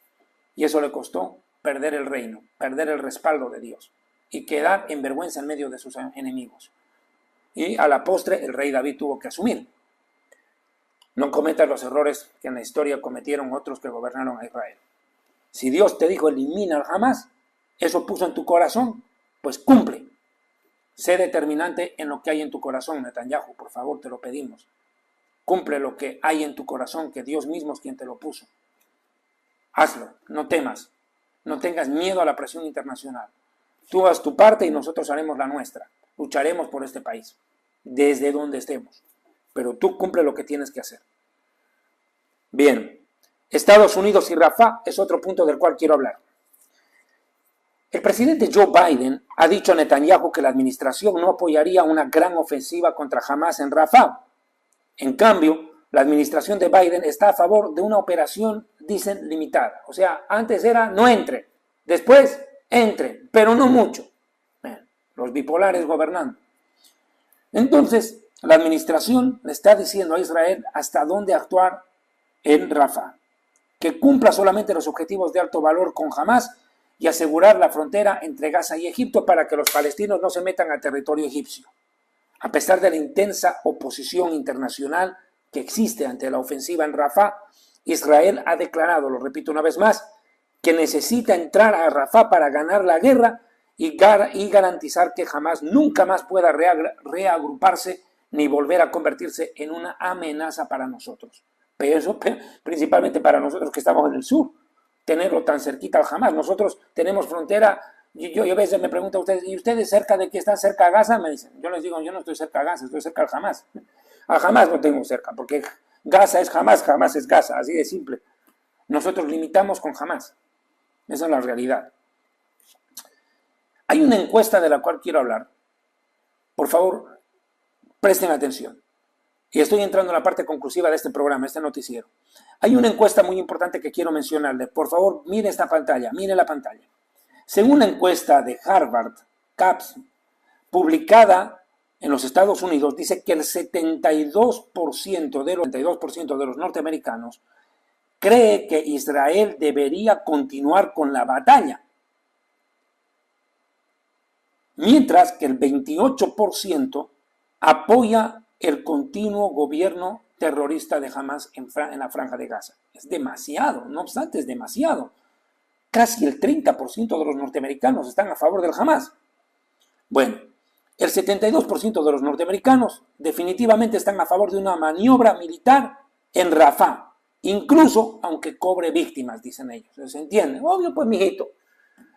Y eso le costó perder el reino, perder el respaldo de Dios y quedar en vergüenza en medio de sus enemigos. Y a la postre el rey David tuvo que asumir. No cometas los errores que en la historia cometieron otros que gobernaron a Israel. Si Dios te dijo elimina al Hamas, eso puso en tu corazón, pues cumple. Sé determinante en lo que hay en tu corazón, Netanyahu, por favor, te lo pedimos. Cumple lo que hay en tu corazón, que Dios mismo es quien te lo puso. Hazlo, no temas, no tengas miedo a la presión internacional. Tú haz tu parte y nosotros haremos la nuestra. Lucharemos por este país, desde donde estemos. Pero tú cumple lo que tienes que hacer. Bien, Estados Unidos y Rafah es otro punto del cual quiero hablar. El presidente Joe Biden ha dicho a Netanyahu que la administración no apoyaría una gran ofensiva contra Hamas en Rafah. En cambio, la administración de Biden está a favor de una operación, dicen, limitada. O sea, antes era no entre, después entre, pero no mucho. Los bipolares gobernando. Entonces, la administración le está diciendo a Israel hasta dónde actuar en Rafah, que cumpla solamente los objetivos de alto valor con Hamas y asegurar la frontera entre Gaza y Egipto para que los palestinos no se metan a territorio egipcio. A pesar de la intensa oposición internacional que existe ante la ofensiva en Rafah, Israel ha declarado, lo repito una vez más, que necesita entrar a Rafah para ganar la guerra y garantizar que Hamas nunca más pueda reagruparse ni volver a convertirse en una amenaza para nosotros. Pero eso principalmente para nosotros que estamos en el sur, tenerlo tan cerquita al Hamas. Nosotros tenemos frontera, yo a veces me pregunto a ustedes, ¿y ustedes cerca de que están cerca a Gaza? Me dicen, yo les digo, yo no estoy cerca a Gaza, estoy cerca al Hamas. A Hamas no tengo cerca, porque Gaza es Hamas, Hamas es Gaza, así de simple. Nosotros limitamos con Hamas. Esa es la realidad. Hay una encuesta de la cual quiero hablar. Por favor, presten atención. Y estoy entrando en la parte conclusiva de este programa, este noticiero. Hay una encuesta muy importante que quiero mencionarle. Por favor, mire esta pantalla, mire la pantalla. Según la encuesta de Harvard, CAPS, publicada en los Estados Unidos, dice que el 72% de los norteamericanos cree que Israel debería continuar con la batalla, mientras que el 28% apoya el continuo gobierno terrorista de Hamas en la Franja de Gaza. Es demasiado, no obstante, es demasiado. Casi el 30% de los norteamericanos están a favor del Hamas. Bueno, el 72% de los norteamericanos definitivamente están a favor de una maniobra militar en Rafah, incluso aunque cobre víctimas, dicen ellos. ¿Se entiende? Obvio, pues, mijito.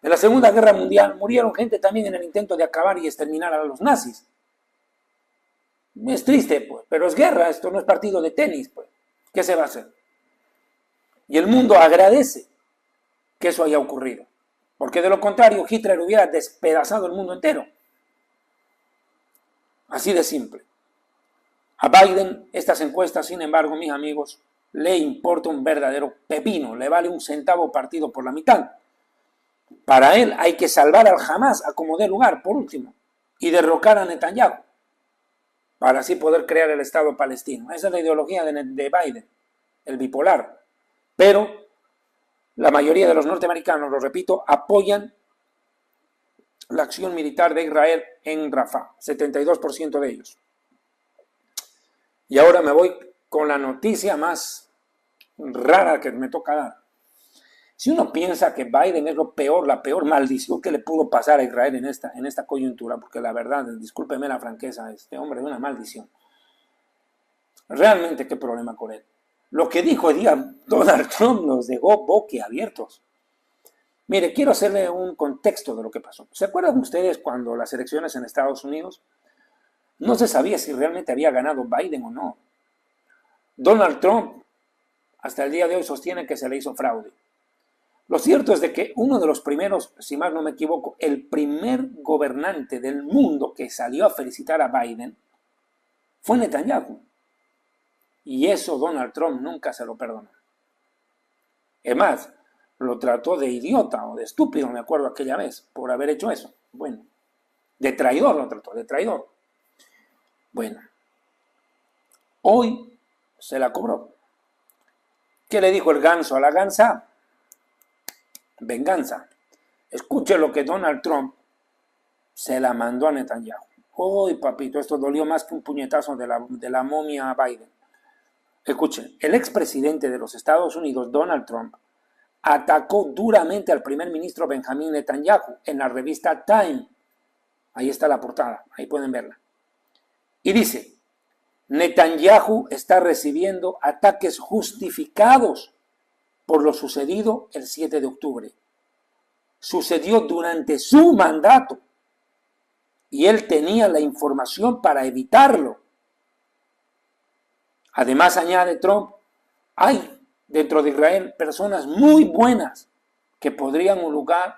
En la Segunda Guerra Mundial murieron gente también en el intento de acabar y exterminar a los nazis. Es triste, pues, pero es guerra, esto no es partido de tenis, pues. ¿Qué se va a hacer? Y el mundo agradece que eso haya ocurrido, porque de lo contrario Hitler hubiera despedazado el mundo entero. Así de simple. A Biden estas encuestas, sin embargo, mis amigos, le importa un verdadero pepino, le vale un centavo partido por la mitad. Para él hay que salvar al Hamas a como dé lugar, por último, y derrocar a Netanyahu, para así poder crear el Estado palestino. Esa es la ideología de Biden, el bipolar. Pero la mayoría de los norteamericanos, lo repito, apoyan la acción militar de Israel en Rafah, 72% de ellos. Y ahora me voy con la noticia más rara que me toca dar. Si uno piensa que Biden es lo peor, la peor maldición que le pudo pasar a Israel en esta coyuntura, porque la verdad, discúlpeme la franqueza, este hombre es una maldición. Realmente, ¿qué problema con él? Lo que dijo el día Donald Trump nos dejó boquiabiertos. Mire, quiero hacerle un contexto de lo que pasó. ¿Se acuerdan ustedes cuando las elecciones en Estados Unidos no se sabía si realmente había ganado Biden o no? Donald Trump hasta el día de hoy sostiene que se le hizo fraude. Lo cierto es de que uno de los primeros, si más no me equivoco, el primer gobernante del mundo que salió a felicitar a Biden fue Netanyahu. Y eso Donald Trump nunca se lo perdonó. Es más, lo trató de idiota o de estúpido, me acuerdo aquella vez, por haber hecho eso. Bueno, de traidor lo trató, de traidor. Bueno, hoy se la cobró. ¿Qué le dijo el ganso a la gansa? Venganza. Escuche lo que Donald Trump se la mandó a Netanyahu. Uy, papito, esto dolió más que un puñetazo de la momia a Biden. Escuchen, el expresidente de los Estados Unidos, Donald Trump, atacó duramente al primer ministro Benjamín Netanyahu en la revista Time. Ahí está la portada, ahí pueden verla. Y dice, Netanyahu está recibiendo ataques justificados por lo sucedido el 7 de octubre. Sucedió durante su mandato y él tenía la información para evitarlo. Además, añade Trump, hay dentro de Israel personas muy buenas que podrían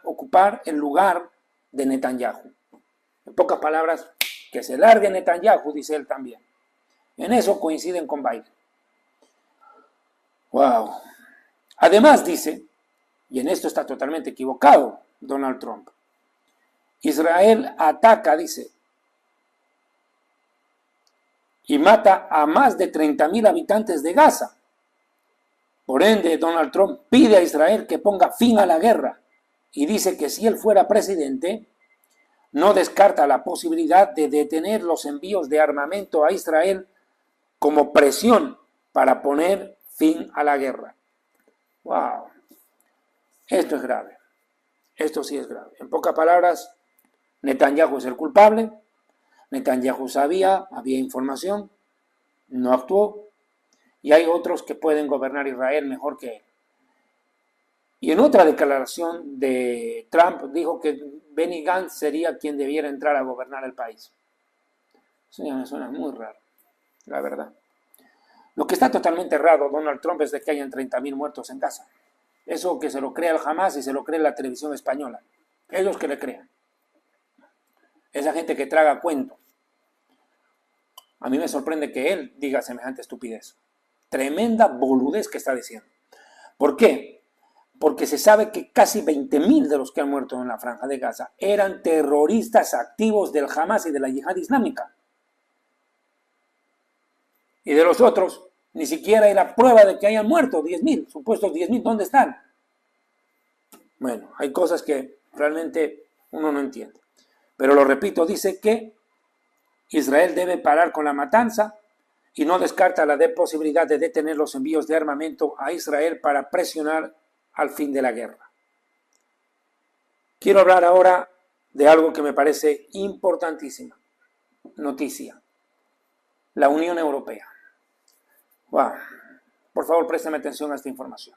ocupar el lugar de Netanyahu. En pocas palabras, que se largue Netanyahu, dice él también. En eso coinciden con Biden. Wow. Además dice, y en esto está totalmente equivocado Donald Trump, Israel ataca, dice, y mata a más de 30,000 habitantes de Gaza. Por ende, Donald Trump pide a Israel que ponga fin a la guerra y dice que si él fuera presidente, no descarta la posibilidad de detener los envíos de armamento a Israel como presión para poner fin a la guerra. ¡Wow! Esto es grave. Esto sí es grave. En pocas palabras, Netanyahu es el culpable. Netanyahu sabía, había información, no actuó. Y hay otros que pueden gobernar Israel mejor que él. Y en otra declaración de Trump dijo que Benny Gantz sería quien debiera entrar a gobernar el país. Eso ya me suena muy raro, la verdad. Lo que está totalmente errado, Donald Trump, es de que hayan 30,000 muertos en Gaza. Eso que se lo crea el Hamas y se lo cree la televisión española. Ellos que le crean. Esa gente que traga cuentos. A mí me sorprende que él diga semejante estupidez. Tremenda boludez que está diciendo. ¿Por qué? Porque se sabe que casi 20,000 de los que han muerto en la Franja de Gaza eran terroristas activos del Hamas y de la Yihad Islámica. Y de los otros, ni siquiera hay la prueba de que hayan muerto 10,000, supuestos 10,000, ¿dónde están? Bueno, hay cosas que realmente uno no entiende. Pero lo repito, dice que Israel debe parar con la matanza y no descarta la posibilidad de detener los envíos de armamento a Israel para presionar al fin de la guerra. Quiero hablar ahora de algo que me parece importantísima. Noticia. La Unión Europea. Wow. Por favor, préstame atención a esta información.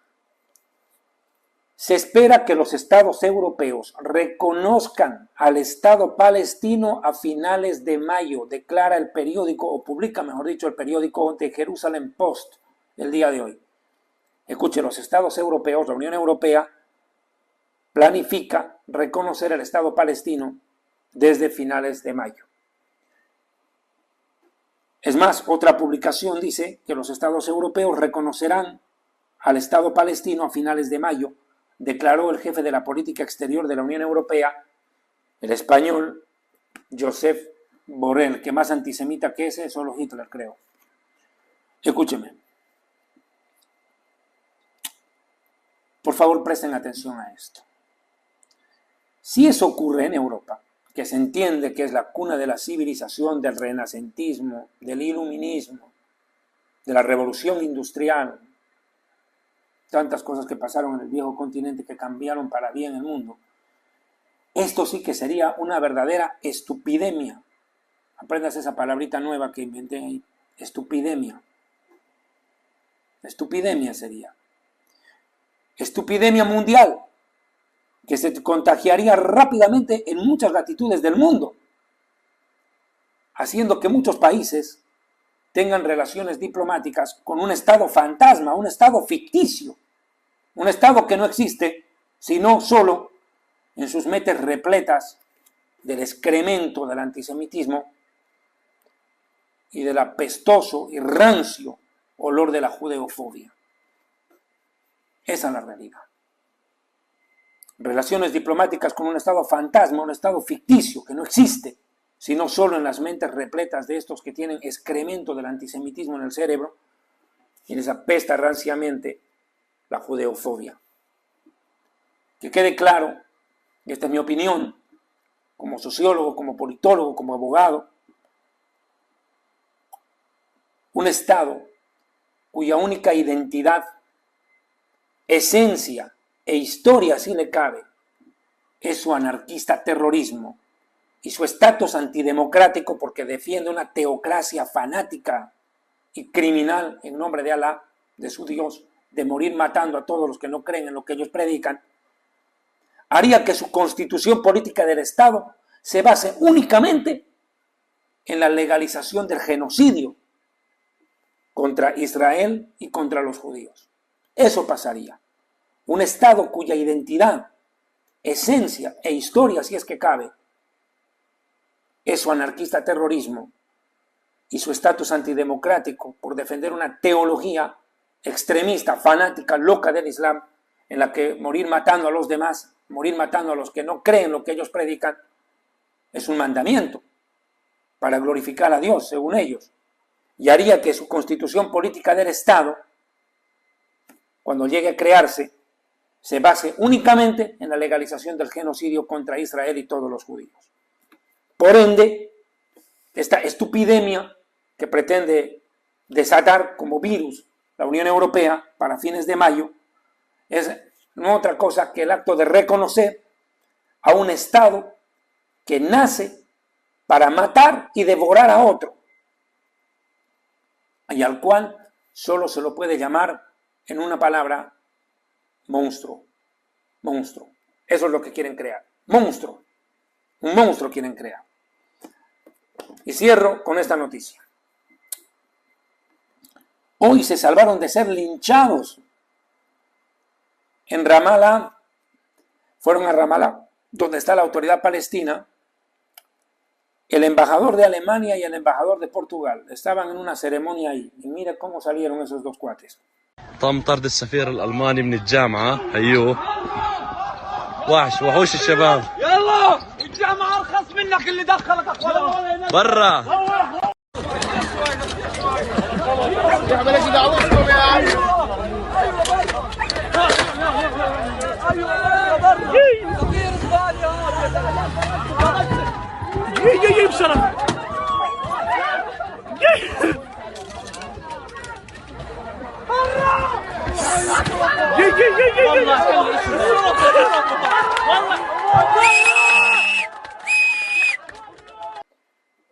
Se espera que los estados europeos reconozcan al Estado palestino a finales de mayo, declara el periódico, o publica, mejor dicho, el periódico The Jerusalem Post el día de hoy. Escuchen, los estados europeos, la Unión Europea, planifica reconocer al Estado palestino desde finales de mayo. Es más, otra publicación dice que los estados europeos reconocerán al Estado palestino a finales de mayo, declaró el jefe de la política exterior de la Unión Europea, el español Josep Borrell, que más antisemita que ese, solo Hitler, creo. Escúcheme. Por favor, presten atención a esto. Si eso ocurre en Europa, que se entiende que es la cuna de la civilización, del renacentismo, del iluminismo, de la revolución industrial, tantas cosas que pasaron en el viejo continente que cambiaron para bien el mundo, esto sí que sería una verdadera estupidemia. Aprendas esa palabrita nueva que inventé ahí, estupidemia. Estupidemia sería. Estupidemia mundial, que se contagiaría rápidamente en muchas latitudes del mundo, haciendo que muchos países tengan relaciones diplomáticas con un Estado fantasma, un Estado ficticio, un Estado que no existe, sino solo en sus mentes repletas del excremento del antisemitismo y del apestoso y rancio olor de la judeofobia. Esa es la realidad. Relaciones diplomáticas con un Estado fantasma, un Estado ficticio que no existe, sino solo en las mentes repletas de estos que tienen excremento del antisemitismo en el cerebro y les apesta ranciamente la judeofobia. Que quede claro, y esta es mi opinión, como sociólogo, como politólogo, como abogado, un Estado cuya única identidad, esencia e historia, si le cabe, es su anarquista terrorismo y su estatus antidemocrático porque defiende una teocracia fanática y criminal en nombre de Alá, de su Dios, de morir matando a todos los que no creen en lo que ellos predican, haría que su constitución política del Estado se base únicamente en la legalización del genocidio contra Israel y contra los judíos. Eso pasaría. Un Estado cuya identidad, esencia e historia, si es que cabe, es su anarquista terrorismo y su estatus antidemocrático por defender una teología extremista, fanática, loca del Islam, en la que morir matando a los demás, morir matando a los que no creen lo que ellos predican, es un mandamiento para glorificar a Dios, según ellos, y haría que su constitución política del Estado, cuando llegue a crearse, se base únicamente en la legalización del genocidio contra Israel y todos los judíos. Por ende, esta estupidemia que pretende desatar como virus la Unión Europea para fines de mayo es no otra cosa que el acto de reconocer a un Estado que nace para matar y devorar a otro, y al cual solo se lo puede llamar en una palabra: monstruo. Monstruo. Eso es lo que quieren crear. Monstruo. Un monstruo quieren crear. Y cierro con esta noticia. Hoy se salvaron de ser linchados en Ramallah. Fueron a Ramallah, donde está la autoridad palestina. El embajador de Alemania y el embajador de Portugal estaban en una ceremonia ahí. Y mira cómo salieron esos dos cuates. تم طرد السفير الألماني من الجامعة. أيوه وحوش الشباب. يلا الجامعة أرخص منك اللي دخلك أخوان برا. مالكش دعوة يا عم. يجي بسرعة.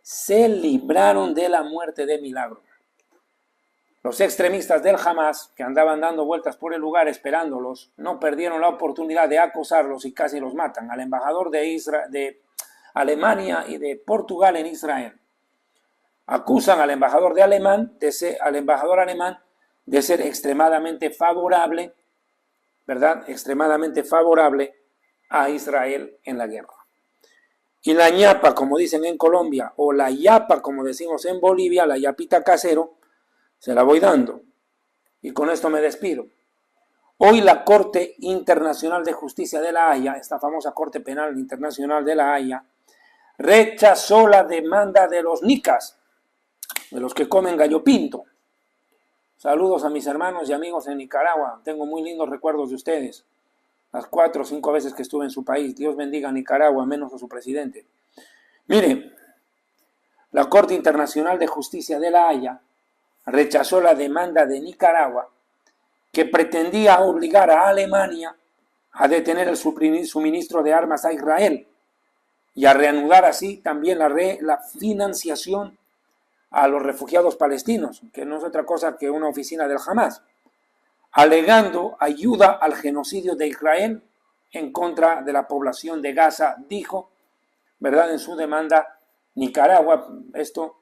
Se libraron de la muerte de milagro. Los extremistas del Hamas, que andaban dando vueltas por el lugar esperándolos, no perdieron la oportunidad de acosarlos y casi los matan. Al embajador de Alemania y de Portugal en Israel acusan al embajador alemán de ser extremadamente favorable, ¿verdad? Extremadamente favorable a Israel en la guerra. Y la ñapa, como dicen en Colombia, o la yapa, como decimos en Bolivia, la yapita casero, se la voy dando. Y con esto me despido. Hoy la Corte Internacional de Justicia de La Haya, esta famosa Corte Penal Internacional de La Haya, rechazó la demanda de los nicas, de los que comen gallo pinto. Saludos a mis hermanos y amigos en Nicaragua. Tengo muy lindos recuerdos de ustedes. Las 4 o 5 veces que estuve en su país. Dios bendiga a Nicaragua, menos a su presidente. Mire, la Corte Internacional de Justicia de La Haya rechazó la demanda de Nicaragua que pretendía obligar a Alemania a detener el suministro de armas a Israel y a reanudar así también la financiación a los refugiados palestinos, que no es otra cosa que una oficina del Hamas, alegando ayuda al genocidio de Israel en contra de la población de Gaza, dijo, ¿verdad?, en su demanda Nicaragua, esto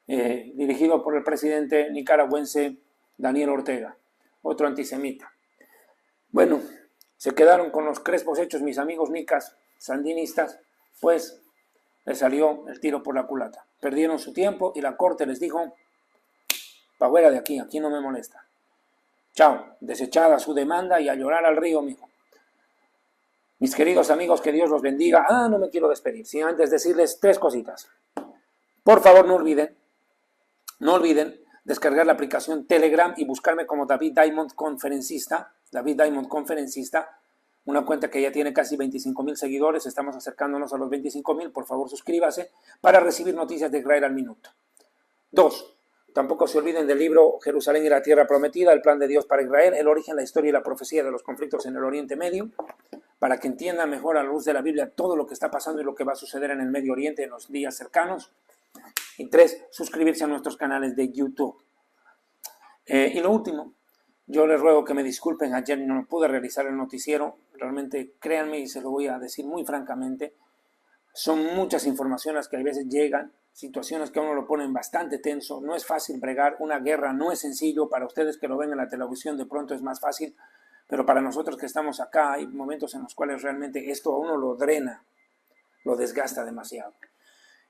dirigido por el presidente nicaragüense Daniel Ortega, otro antisemita. Bueno, se quedaron con los crespos hechos mis amigos nicas sandinistas, pues les salió el tiro por la culata. Perdieron su tiempo y la corte les dijo, pa' fuera de aquí, aquí no me molesta. Chao, desechada su demanda y a llorar al río, mijo. Mis queridos amigos, que Dios los bendiga. No me quiero despedir, sin antes decirles 3 cositas. Por favor, no olviden descargar la aplicación Telegram y buscarme como David Diamond Conferencista, una cuenta que ya tiene casi 25,000 seguidores, estamos acercándonos a los 25,000, por favor suscríbase para recibir noticias de Israel al minuto. 2. Tampoco se olviden del libro Jerusalén y la Tierra Prometida, el plan de Dios para Israel, el origen, la historia y la profecía de los conflictos en el Oriente Medio, para que entiendan mejor a la luz de la Biblia todo lo que está pasando y lo que va a suceder en el Medio Oriente en los días cercanos. Y 3, suscribirse a nuestros canales de YouTube. Y lo último, yo les ruego que me disculpen, ayer no pude realizar el noticiero, realmente créanme y se lo voy a decir muy francamente, son muchas informaciones que a veces llegan, situaciones que a uno lo ponen bastante tenso, no es fácil bregar, una guerra no es sencillo, para ustedes que lo ven en la televisión de pronto es más fácil, pero para nosotros que estamos acá hay momentos en los cuales realmente esto a uno lo drena, lo desgasta demasiado.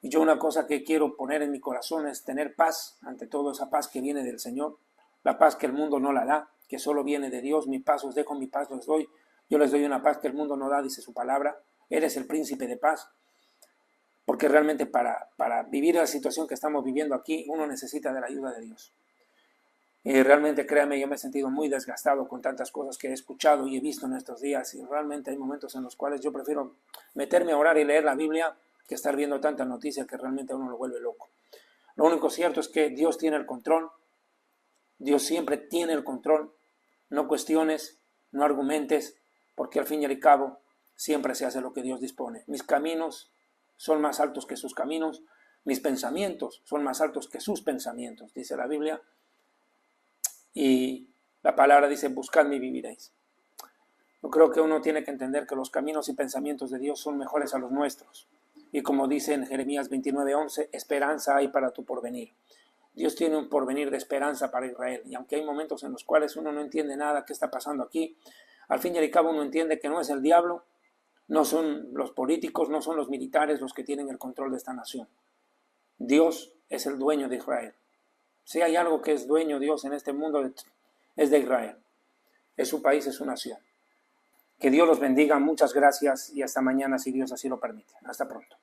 Y yo una cosa que quiero poner en mi corazón es tener paz, ante todo esa paz que viene del Señor, la paz que el mundo no la da, que solo viene de Dios. Mi paz os dejo, mi paz les doy. Yo les doy una paz que el mundo no da, dice su palabra. Eres el príncipe de paz. Porque realmente para vivir la situación que estamos viviendo aquí, uno necesita de la ayuda de Dios. Y realmente, créame, yo me he sentido muy desgastado con tantas cosas que he escuchado y he visto en estos días. Y realmente hay momentos en los cuales yo prefiero meterme a orar y leer la Biblia que estar viendo tantas noticias que realmente a uno lo vuelve loco. Lo único cierto es que Dios tiene el control. Dios siempre tiene el control. No cuestiones, no argumentes, porque al fin y al cabo siempre se hace lo que Dios dispone. Mis caminos son más altos que sus caminos, mis pensamientos son más altos que sus pensamientos, dice la Biblia. Y la palabra dice, buscadme y viviréis. Yo creo que uno tiene que entender que los caminos y pensamientos de Dios son mejores a los nuestros. Y como dice en Jeremías 29:11, esperanza hay para tu porvenir. Dios tiene un porvenir de esperanza para Israel. Y aunque hay momentos en los cuales uno no entiende nada qué está pasando aquí, al fin y al cabo uno entiende que no es el diablo, no son los políticos, no son los militares los que tienen el control de esta nación. Dios es el dueño de Israel. Si hay algo que es dueño Dios en este mundo, es de Israel. Es su país, es su nación. Que Dios los bendiga, muchas gracias y hasta mañana si Dios así lo permite. Hasta pronto.